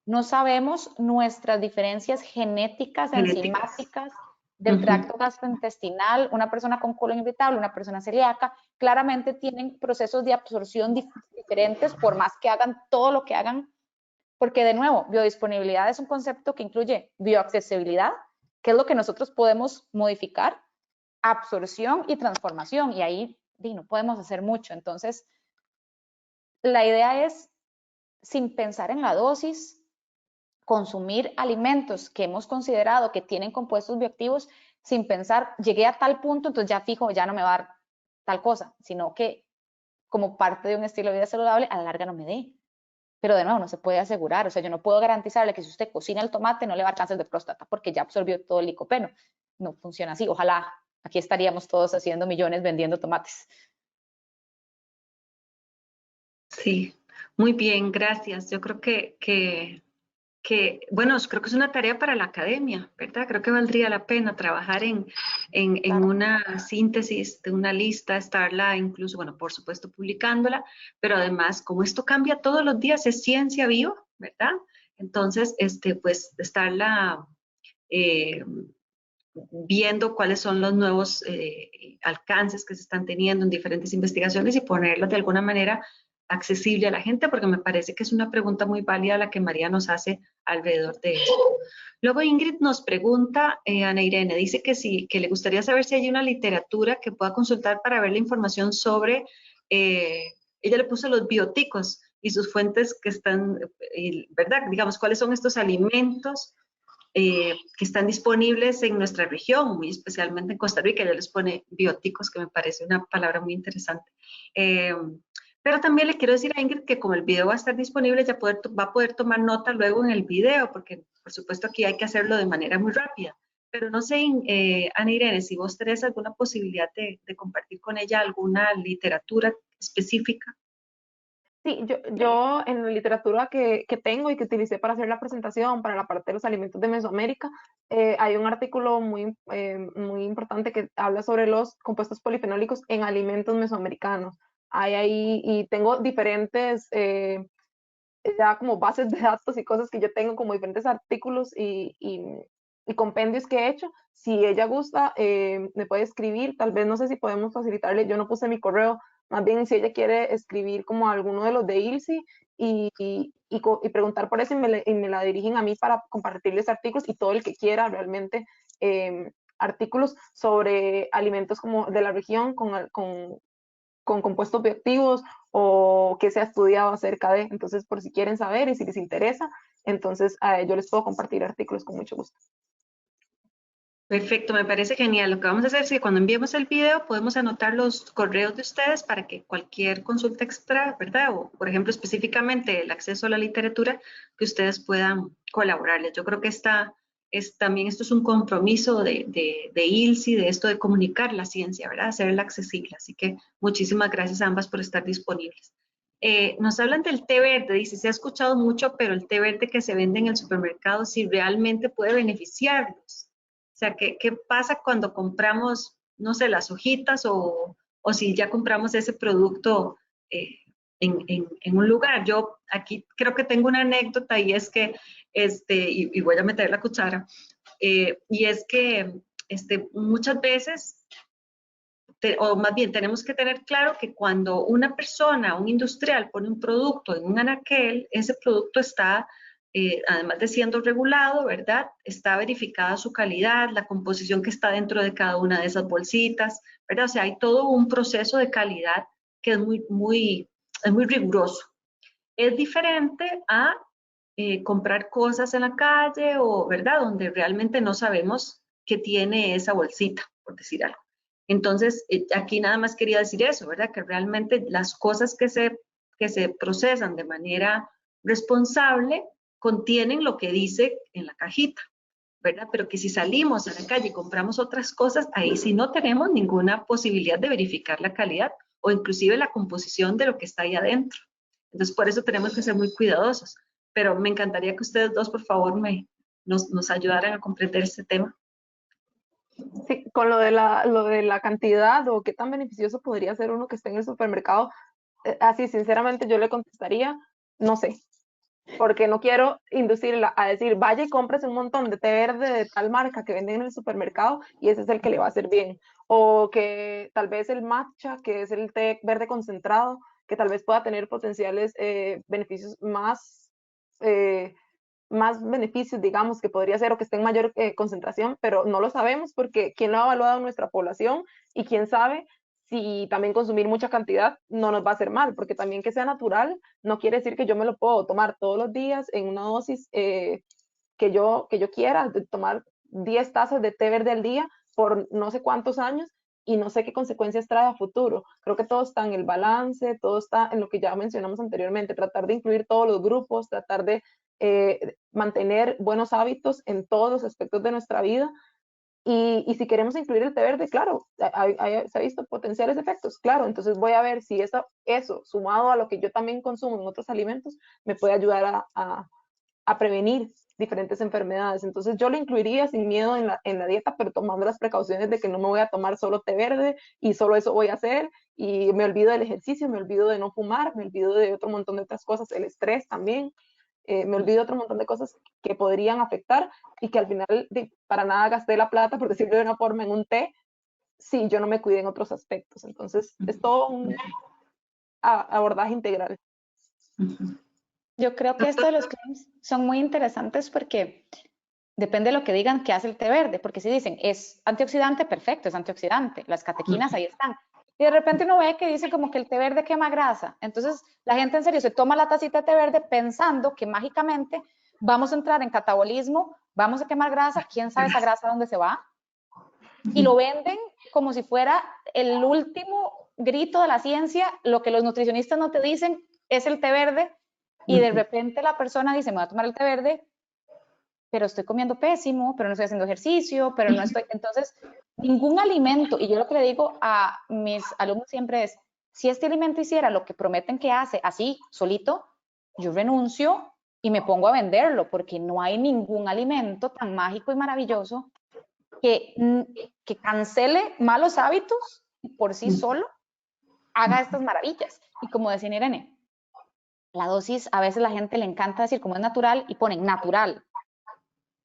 no sabemos nuestras diferencias genéticas, enzimáticas, del tracto gastrointestinal. Una persona con colon irritable, una persona celíaca, claramente tienen procesos de absorción diferentes por más que hagan todo lo que hagan, porque de nuevo, biodisponibilidad es un concepto que incluye bioaccesibilidad, que es lo que nosotros podemos modificar, absorción y transformación, y ahí no podemos hacer mucho. Entonces, la idea es, sin pensar en la dosis, consumir alimentos que hemos considerado que tienen compuestos bioactivos sin pensar, llegué a tal punto, entonces ya fijo, ya no me va a dar tal cosa, sino que como parte de un estilo de vida saludable, a la larga no me dé. Pero de nuevo, no se puede asegurar, o sea, yo no puedo garantizarle que si usted cocina el tomate no le va a dar cáncer de próstata porque ya absorbió todo el licopeno. No funciona así, ojalá aquí estaríamos todos haciendo millones vendiendo tomates. Sí, muy bien, gracias. Yo creo que bueno, creo que es una tarea para la academia, ¿verdad? Creo que valdría la pena trabajar en una síntesis de una lista, estarla incluso, bueno, por supuesto publicándola, pero además, como esto cambia todos los días, es ciencia viva, ¿verdad? Entonces, pues, estarla eh, viendo cuáles son los nuevos alcances que se están teniendo en diferentes investigaciones y ponerlos de alguna manera accesible a la gente, porque me parece que es una pregunta muy válida la que María nos hace alrededor de esto. Luego Ingrid nos pregunta, Ana Irene, dice que sí, que le gustaría saber si hay una literatura que pueda consultar para ver la información sobre, ella le puso los bioticos y sus fuentes que están, ¿verdad? Digamos, cuáles son estos alimentos que están disponibles en nuestra región, muy especialmente en Costa Rica. Ya les pone bióticos, que me parece una palabra muy interesante. Pero también le quiero decir a Ingrid que como el video va a estar disponible, ya va a poder tomar nota luego en el video, porque por supuesto aquí hay que hacerlo de manera muy rápida. Pero no sé, Ana Irene, si vos tenés alguna posibilidad de compartir con ella alguna literatura específica. Sí, yo en la literatura que tengo y que utilicé para hacer la presentación, para la parte de los alimentos de Mesoamérica, hay un artículo muy importante que habla sobre los compuestos polifenólicos en alimentos mesoamericanos. Hay ahí, y tengo diferentes, ya como bases de datos y cosas que yo tengo como diferentes artículos y compendios que he hecho. Si ella gusta, me puede escribir, tal vez no sé si podemos facilitarle, yo no puse mi correo, más bien si ella quiere escribir como alguno de los de ILSI y preguntar por eso y me la dirigen a mí para compartirles artículos y todo el que quiera realmente artículos sobre alimentos como de la región con compuestos bioactivos o que se ha estudiado acerca de, entonces por si quieren saber y si les interesa, entonces yo les puedo compartir artículos con mucho gusto. Perfecto, me parece genial. Lo que vamos a hacer es que cuando enviemos el video podemos anotar los correos de ustedes para que cualquier consulta extra, ¿verdad? O, por ejemplo, específicamente el acceso a la literatura, que ustedes puedan colaborarles. Yo creo que también esto es un compromiso de ILSI, de esto de comunicar la ciencia, ¿verdad? Hacerla accesible. Así que muchísimas gracias a ambas por estar disponibles. Nos hablan del té verde, dice, se ha escuchado mucho, pero el té verde que se vende en el supermercado, si realmente puede beneficiarlos. O sea, ¿qué pasa cuando compramos, no sé, las hojitas o si ya compramos ese producto eh, en un lugar? Yo aquí creo que tengo una anécdota y es que, y voy a meter la cuchara, y es que muchas veces, o más bien tenemos que tener claro que cuando una persona, un industrial, pone un producto en un anaquel, ese producto está además de siendo regulado, ¿verdad? Está verificada su calidad, la composición que está dentro de cada una de esas bolsitas, ¿verdad? O sea, hay todo un proceso de calidad que es muy riguroso. Es diferente a comprar cosas en la calle o, ¿verdad? Donde realmente no sabemos qué tiene esa bolsita, por decir algo. Entonces, aquí nada más quería decir eso, ¿verdad? Que realmente las cosas que se procesan de manera responsable contienen lo que dice en la cajita, ¿verdad? Pero que si salimos a la calle y compramos otras cosas, ahí sí no tenemos ninguna posibilidad de verificar la calidad o inclusive la composición de lo que está ahí adentro. Entonces, por eso tenemos que ser muy cuidadosos. Pero me encantaría que ustedes dos, por favor, nos ayudaran a comprender este tema. Sí, con lo de la cantidad o qué tan beneficioso podría ser uno que esté en el supermercado, así sinceramente yo le contestaría, no sé, porque no quiero inducirla a decir, vaya y cómprese un montón de té verde de tal marca que venden en el supermercado y ese es el que le va a hacer bien. O que tal vez el matcha, que es el té verde concentrado, que tal vez pueda tener potenciales beneficios más beneficios, digamos, que podría ser o que esté en mayor concentración, pero no lo sabemos porque quién lo ha evaluado en nuestra población y quién sabe si también consumir mucha cantidad no nos va a hacer mal, porque también que sea natural no quiere decir que yo me lo puedo tomar todos los días en una dosis que yo quiera, de tomar 10 tazas de té verde al día por no sé cuántos años y no sé qué consecuencias trae a futuro. Creo que todo está en el balance, todo está en lo que ya mencionamos anteriormente, tratar de incluir todos los grupos, tratar de mantener buenos hábitos en todos los aspectos de nuestra vida. Y si queremos incluir el té verde, claro, se ha visto potenciales efectos, claro, entonces voy a ver si eso sumado a lo que yo también consumo en otros alimentos, me puede ayudar a prevenir diferentes enfermedades. Entonces yo lo incluiría sin miedo en la dieta, pero tomando las precauciones de que no me voy a tomar solo té verde y solo eso voy a hacer, y me olvido del ejercicio, me olvido de no fumar, me olvido de otro montón de otras cosas, el estrés también, me olvido de otro montón de cosas que podrían afectar y que al final para nada gasté la plata, por decirlo de una forma, en un té, si yo no me cuidé en otros aspectos. Entonces es todo un abordaje integral. Yo creo que esto de los claims son muy interesantes porque depende de lo que digan que hace el té verde, porque si dicen es antioxidante, perfecto, es antioxidante, las catequinas ahí están. Y de repente uno ve que dice como que el té verde quema grasa. Entonces la gente en serio se toma la tacita de té verde pensando que mágicamente vamos a entrar en catabolismo, vamos a quemar grasa, quién sabe esa grasa dónde se va. Y lo venden como si fuera el último grito de la ciencia, lo que los nutricionistas no te dicen es el té verde, y de repente la persona dice, me voy a tomar el té verde, pero estoy comiendo pésimo, pero no estoy haciendo ejercicio, pero no estoy... Entonces, ningún alimento, y yo lo que le digo a mis alumnos siempre es, si este alimento hiciera lo que prometen que hace, así, solito, yo renuncio y me pongo a venderlo, porque no hay ningún alimento tan mágico y maravilloso que cancele malos hábitos y por sí solo haga estas maravillas. Y como decía Irene, la dosis, a veces la gente le encanta decir como es natural y ponen natural.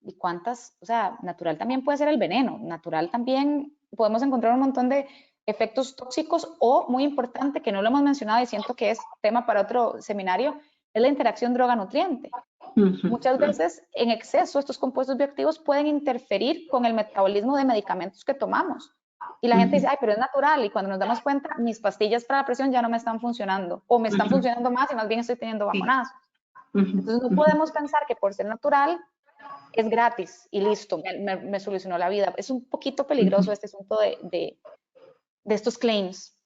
¿Y cuántas? O sea, natural también puede ser el veneno, natural también podemos encontrar un montón de efectos tóxicos o, muy importante, que no lo hemos mencionado y siento que es tema para otro seminario, es la interacción droga-nutriente. Muchas veces en exceso estos compuestos bioactivos pueden interferir con el metabolismo de medicamentos que tomamos. Y la gente dice, ay, pero es natural. Y cuando nos damos cuenta, mis pastillas para la presión ya no me están funcionando. O me están funcionando más y más bien estoy teniendo bajonazos. Entonces no podemos pensar que por ser natural es gratis y listo, me solucionó la vida. Es un poquito peligroso este asunto de estos claims.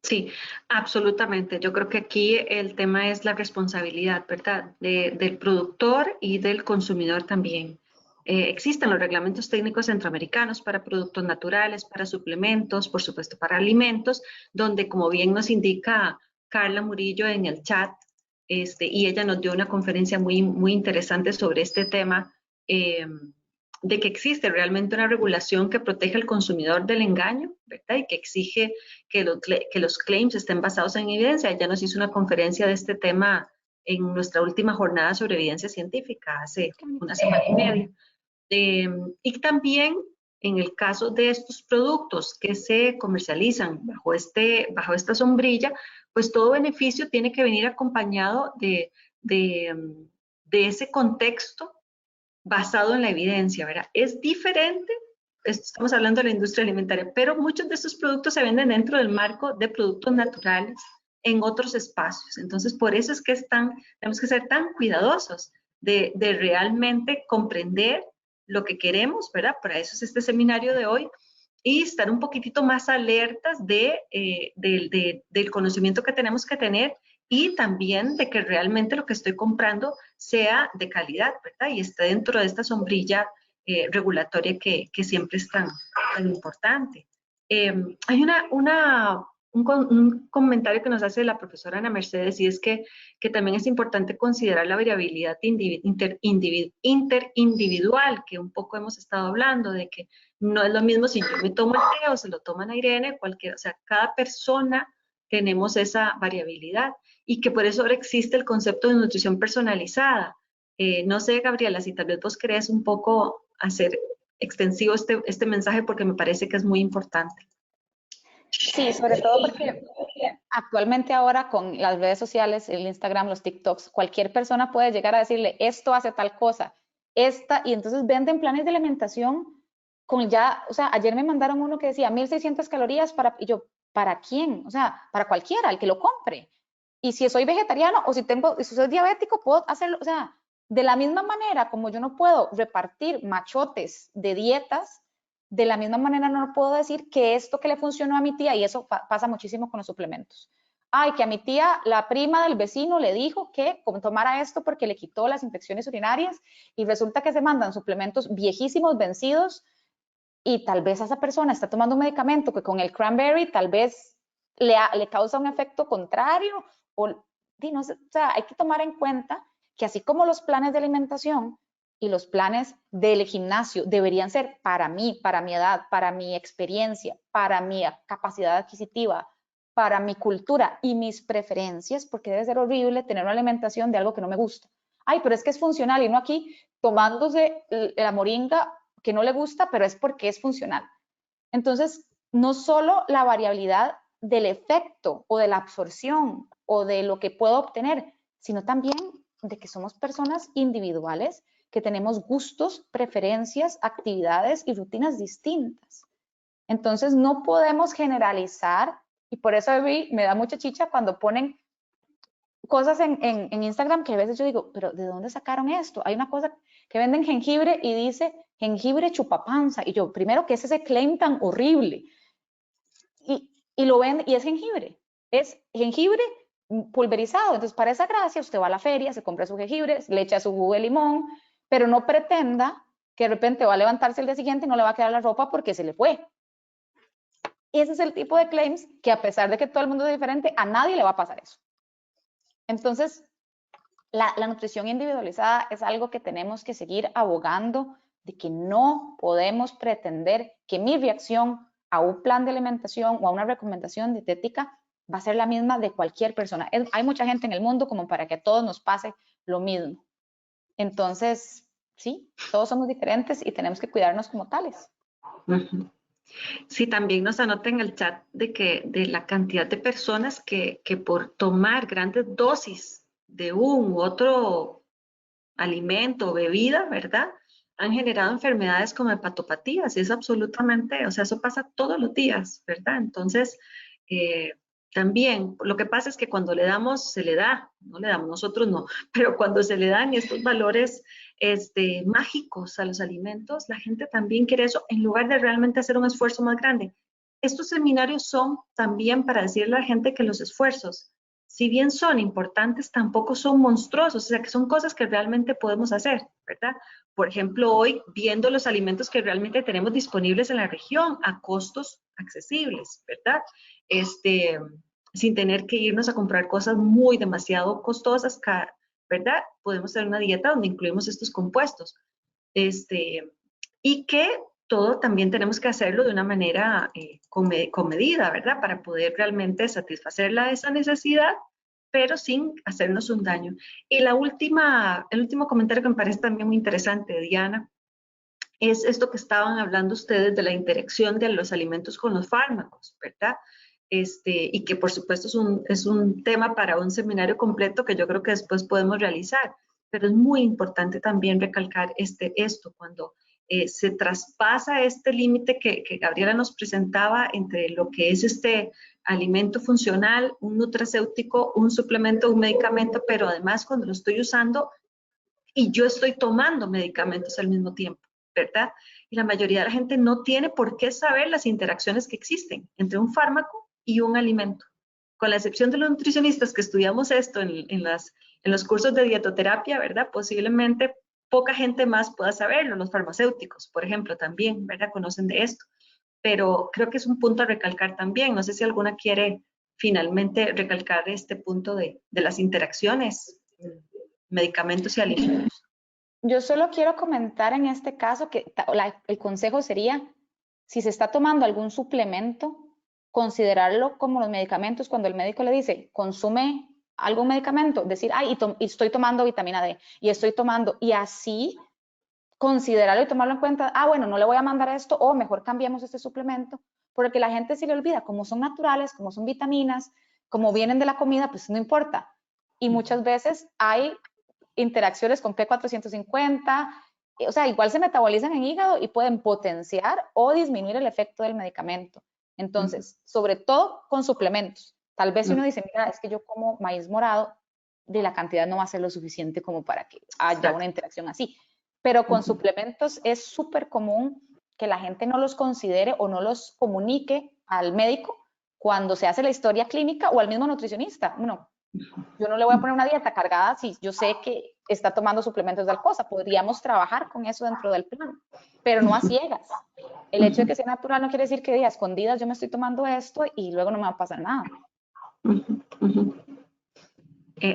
Sí, absolutamente. Yo creo que aquí el tema es la responsabilidad, ¿verdad? Del productor y del consumidor también. Existen los reglamentos técnicos centroamericanos para productos naturales, para suplementos, por supuesto para alimentos, donde, como bien nos indica Carla Murillo en el chat, y ella nos dio una conferencia muy interesante sobre este tema, de que existe realmente una regulación que protege al consumidor del engaño, ¿verdad? Y que exige que los claims estén basados en evidencia. Ella nos hizo una conferencia de este tema en nuestra última jornada sobre evidencia científica hace una semana y media. Y también en el caso de estos productos que se comercializan bajo esta sombrilla, pues todo beneficio tiene que venir acompañado de ese contexto basado en la evidencia, ¿verdad? Es diferente, estamos hablando de la industria alimentaria, pero muchos de estos productos se venden dentro del marco de productos naturales en otros espacios. Entonces, por eso es que tenemos que ser tan cuidadosos de realmente comprender lo que queremos, ¿verdad? Para eso es este seminario de hoy, y estar un poquitito más alertas del conocimiento que tenemos que tener, y también de que realmente lo que estoy comprando sea de calidad, ¿verdad? Y esté dentro de esta sombrilla regulatoria que siempre es tan importante. Hay un comentario que nos hace la profesora Ana Mercedes, y es que también es importante considerar la variabilidad interindividual, que un poco hemos estado hablando, de que no es lo mismo si yo me tomo el té o se lo toman a Irene, o sea, cada persona tenemos esa variabilidad, y que por eso ahora existe el concepto de nutrición personalizada. No sé, Gabriela, si tal vez vos querés un poco hacer extensivo este mensaje, porque me parece que es muy importante. Sí, sobre todo porque actualmente ahora con las redes sociales, el Instagram, los TikToks, cualquier persona puede llegar a decirle, esto hace tal cosa, y entonces venden planes de alimentación con ya, o sea, ayer me mandaron uno que decía 1.600 calorías y yo, ¿para quién? O sea, para cualquiera, el que lo compre. Y si soy vegetariano o si soy diabético, puedo hacerlo, o sea, de la misma manera como yo no puedo repartir machotes de dietas, de la misma manera no puedo decir que esto que le funcionó a mi tía, y eso pasa muchísimo con los suplementos. Ay, que a mi tía, la prima del vecino, le dijo que tomara esto porque le quitó las infecciones urinarias, y resulta que se mandan suplementos viejísimos, vencidos, y tal vez esa persona está tomando un medicamento que con el cranberry tal vez le causa un efecto contrario, no sé, o sea, hay que tomar en cuenta que así como los planes de alimentación y los planes del gimnasio deberían ser para mí, para mi edad, para mi experiencia, para mi capacidad adquisitiva, para mi cultura y mis preferencias, porque debe ser horrible tener una alimentación de algo que no me gusta. Ay, pero es que es funcional y no aquí tomándose la moringa que no le gusta, pero es porque es funcional. Entonces, no solo la variabilidad del efecto o de la absorción o de lo que puedo obtener, sino también de que somos personas individuales que tenemos gustos, preferencias, actividades y rutinas distintas. Entonces, no podemos generalizar y por eso a mí me da mucha chicha cuando ponen cosas en Instagram que a veces yo digo, pero ¿de dónde sacaron esto? Hay una cosa que venden jengibre y dice jengibre chupapanza. Y yo, primero, ¿qué es ese claim tan horrible? Y lo venden, y es jengibre pulverizado. Entonces, para esa gracia, usted va a la feria, se compra su jengibre, le echa su jugo de limón, pero no pretenda que de repente va a levantarse el día siguiente y no le va a quedar la ropa porque se le fue. Ese es el tipo de claims que, a pesar de que todo el mundo es diferente, a nadie le va a pasar eso. Entonces, la nutrición individualizada es algo que tenemos que seguir abogando, de que no podemos pretender que mi reacción a un plan de alimentación o a una recomendación dietética va a ser la misma de cualquier persona. Hay mucha gente en el mundo como para que a todos nos pase lo mismo. Entonces, sí, todos somos diferentes y tenemos que cuidarnos como tales. Sí, también nos anota en el chat de la cantidad de personas que por tomar grandes dosis de un u otro alimento o bebida, ¿verdad? Han generado enfermedades como hepatopatías y es absolutamente, o sea, eso pasa todos los días, ¿verdad? Entonces, también, lo que pasa es que cuando le damos, se le da, no le damos, nosotros no, pero cuando se le dan estos valores mágicos a los alimentos, la gente también quiere eso en lugar de realmente hacer un esfuerzo más grande. Estos seminarios son también para decirle a la gente que los esfuerzos, si bien son importantes, tampoco son monstruosos, o sea, que son cosas que realmente podemos hacer, ¿verdad? Por ejemplo, hoy viendo los alimentos que realmente tenemos disponibles en la región a costos accesibles, ¿verdad? Sin tener que irnos a comprar cosas muy demasiado costosas, ¿verdad? Podemos hacer una dieta donde incluimos estos compuestos. Y que todo también tenemos que hacerlo de una manera comedida, ¿verdad? Para poder realmente satisfacer esa necesidad, pero sin hacernos un daño. Y el último comentario que me parece también muy interesante, Diana, es esto que estaban hablando ustedes de la interacción de los alimentos con los fármacos, ¿verdad? Y que por supuesto es un tema para un seminario completo que yo creo que después podemos realizar, pero es muy importante también recalcar esto, cuando se traspasa este límite que Gabriela nos presentaba entre lo que es este alimento funcional, un nutracéutico, un suplemento, un medicamento, pero además cuando lo estoy usando y yo estoy tomando medicamentos al mismo tiempo, ¿verdad? Y la mayoría de la gente no tiene por qué saber las interacciones que existen entre un fármaco y un alimento. Con la excepción de los nutricionistas que estudiamos esto en los cursos de dietoterapia, ¿verdad? Posiblemente poca gente más pueda saberlo. Los farmacéuticos, por ejemplo, también, ¿verdad? Conocen de esto. Pero creo que es un punto a recalcar también. No sé si alguna quiere finalmente recalcar este punto de las interacciones, medicamentos y alimentos. Yo solo quiero comentar en este caso que el consejo sería, si se está tomando algún suplemento, considerarlo como los medicamentos. Cuando el médico le dice, consume algún medicamento, decir, ay, y estoy tomando vitamina D, y estoy tomando, y así considerarlo y tomarlo en cuenta, bueno, no le voy a mandar esto, o mejor cambiemos este suplemento, porque la gente se le olvida, como son naturales, como son vitaminas, como vienen de la comida, pues no importa. Y muchas veces hay interacciones con P450, o sea, igual se metabolizan en hígado y pueden potenciar o disminuir el efecto del medicamento. Entonces, sobre todo con suplementos. Tal vez si uno dice, mira, es que yo como maíz morado, de la cantidad no va a ser lo suficiente como para que haya una interacción así. Pero con suplementos es súper común que la gente no los considere o no los comunique al médico cuando se hace la historia clínica o al mismo nutricionista. Bueno, yo no le voy a poner una dieta cargada si yo sé que está tomando suplementos de alcosa. Podríamos trabajar con eso dentro del plan, pero no a ciegas. El hecho de que sea natural no quiere decir que a escondidas yo me estoy tomando esto y luego no me va a pasar nada.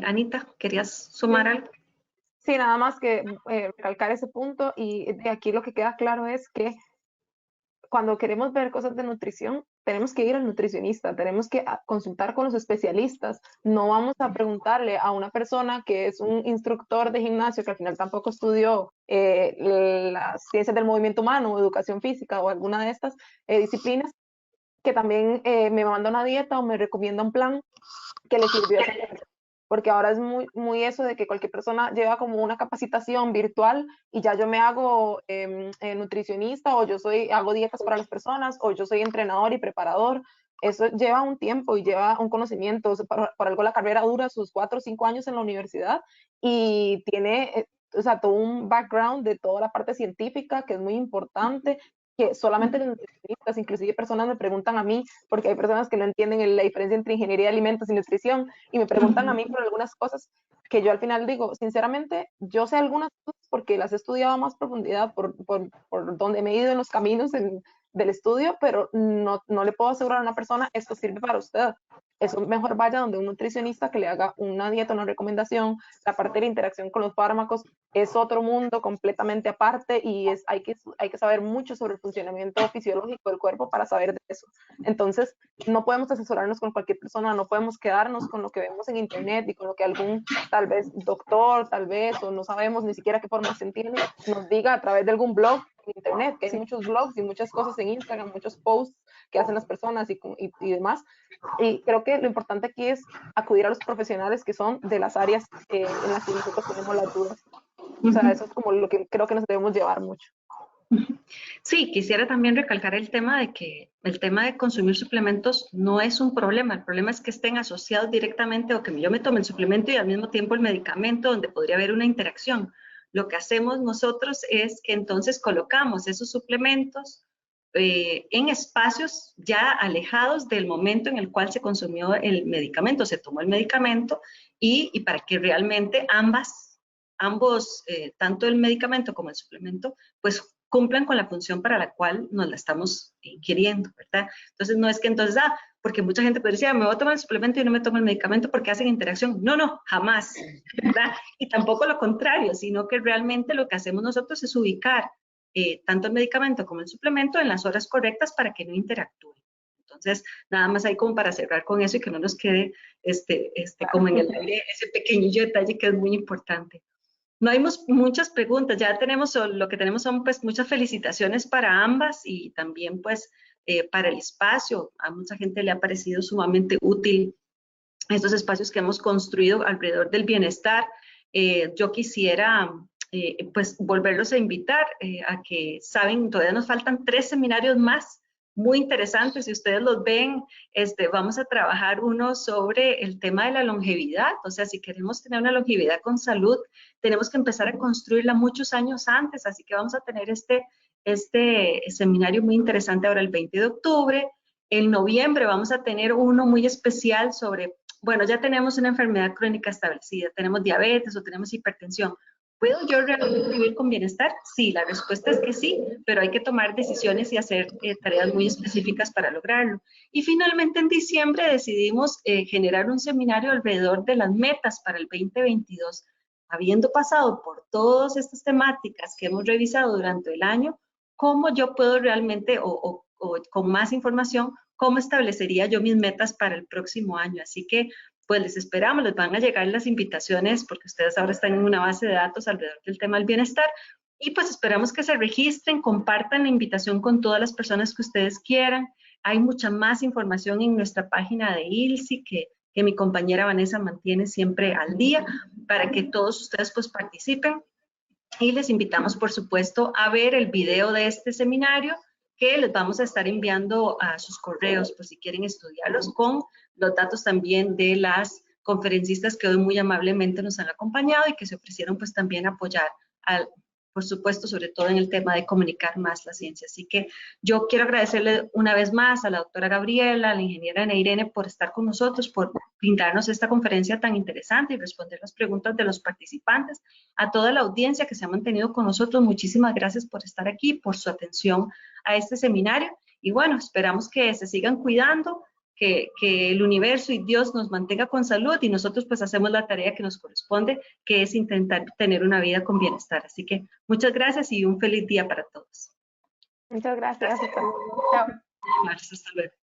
Anita, ¿querías sumar algo? Sí, nada más que recalcar ese punto, y de aquí lo que queda claro es que cuando queremos ver cosas de nutrición, tenemos que ir al nutricionista, tenemos que consultar con los especialistas. No vamos a preguntarle a una persona que es un instructor de gimnasio, que al final tampoco estudió las ciencias del movimiento humano, o educación física o alguna de estas disciplinas, que también me manda una dieta o me recomienda un plan que le sirvió a esa persona. Porque ahora es muy eso de que cualquier persona lleva como una capacitación virtual y ya yo me hago nutricionista, o hago dietas para las personas, o yo soy entrenador y preparador. Eso lleva un tiempo y lleva un conocimiento. O sea, por algo la carrera dura sus 4 o 5 años en la universidad, y tiene o sea, todo un background de toda la parte científica que es muy importante, que solamente los nutricionistas, inclusive personas me preguntan a mí, porque hay personas que no entienden la diferencia entre ingeniería de alimentos y nutrición, y me preguntan a mí por algunas cosas que yo al final digo, sinceramente, yo sé algunas cosas porque las he estudiado a más profundidad por donde me he ido en los caminos del estudio, pero no le puedo asegurar a una persona, esto sirve para usted. Eso mejor vaya donde un nutricionista que le haga una dieta, una recomendación. La parte de la interacción con los fármacos es otro mundo completamente aparte, y hay que saber mucho sobre el funcionamiento fisiológico del cuerpo para saber de eso. Entonces, no podemos asesorarnos con cualquier persona, no podemos quedarnos con lo que vemos en internet y con lo que algún, tal vez, doctor, tal vez, o no sabemos ni siquiera qué formación tiene, nos diga a través de algún blog en internet, que hay muchos blogs y muchas cosas en Instagram, muchos posts que hacen las personas y demás. Y creo que lo importante aquí es acudir a los profesionales que son de las áreas en las que nosotros tenemos las dudas. O sea, eso es como lo que creo que nos debemos llevar mucho. Sí, quisiera también recalcar el tema de que el tema de consumir suplementos no es un problema. El problema es que estén asociados directamente, o que yo me tome el suplemento y al mismo tiempo el medicamento, donde podría haber una interacción. Lo que hacemos nosotros es que entonces colocamos esos suplementos en espacios ya alejados del momento en el cual se consumió el medicamento, se tomó el medicamento, y para que realmente ambos, tanto el medicamento como el suplemento, pues cumplan con la función para la cual nos la estamos queriendo, ¿verdad? Entonces, no es que entonces, porque mucha gente puede decir, me voy a tomar el suplemento y no me tomo el medicamento porque hacen interacción. No, no, jamás, ¿verdad? Y tampoco lo contrario, sino que realmente lo que hacemos nosotros es ubicar tanto el medicamento como el suplemento en las horas correctas para que no interactúen. Entonces, nada más ahí como para cerrar con eso y que no nos quede como en el aire ese pequeñillo detalle que es muy importante. No hay muchas preguntas, ya tenemos, lo que tenemos son pues muchas felicitaciones para ambas, y también pues para el espacio. A mucha gente le ha parecido sumamente útil estos espacios que hemos construido alrededor del bienestar. Yo quisiera pues volverlos a invitar a que, saben, todavía nos faltan 3 seminarios más muy interesantes. Si ustedes los ven, vamos a trabajar uno sobre el tema de la longevidad. O sea, si queremos tener una longevidad con salud, tenemos que empezar a construirla muchos años antes. Así que vamos a tener este seminario muy interesante ahora el 20 de octubre. En noviembre vamos a tener uno muy especial sobre, bueno, ya tenemos una enfermedad crónica establecida, tenemos diabetes o tenemos hipertensión. ¿Puedo yo realmente vivir con bienestar? Sí, la respuesta es que sí, pero hay que tomar decisiones y hacer tareas muy específicas para lograrlo. Y finalmente en diciembre decidimos generar un seminario alrededor de las metas para el 2022. Habiendo pasado por todas estas temáticas que hemos revisado durante el año, ¿cómo yo puedo realmente, o con más información, cómo establecería yo mis metas para el próximo año? Así que pues les esperamos, les van a llegar las invitaciones porque ustedes ahora están en una base de datos alrededor del tema del bienestar, y pues esperamos que se registren, compartan la invitación con todas las personas que ustedes quieran. Hay mucha más información en nuestra página de ILSI que mi compañera Vanessa mantiene siempre al día para que todos ustedes pues participen, y les invitamos por supuesto a ver el video de este seminario que les vamos a estar enviando a sus correos por si quieren estudiarlos, con los datos también de las conferencistas que hoy muy amablemente nos han acompañado y que se ofrecieron pues también a apoyar por supuesto, sobre todo en el tema de comunicar más la ciencia. Así que yo quiero agradecerle una vez más a la doctora Gabriela, a la ingeniera Ana Irene por estar con nosotros, por brindarnos esta conferencia tan interesante y responder las preguntas de los participantes. A toda la audiencia que se ha mantenido con nosotros, muchísimas gracias por estar aquí, por su atención a este seminario. Y bueno, esperamos que se sigan cuidando, que el universo y Dios nos mantenga con salud y nosotros pues hacemos la tarea que nos corresponde, que es intentar tener una vida con bienestar. Así que muchas gracias y un feliz día para todos. Muchas gracias. Chao. Hasta luego.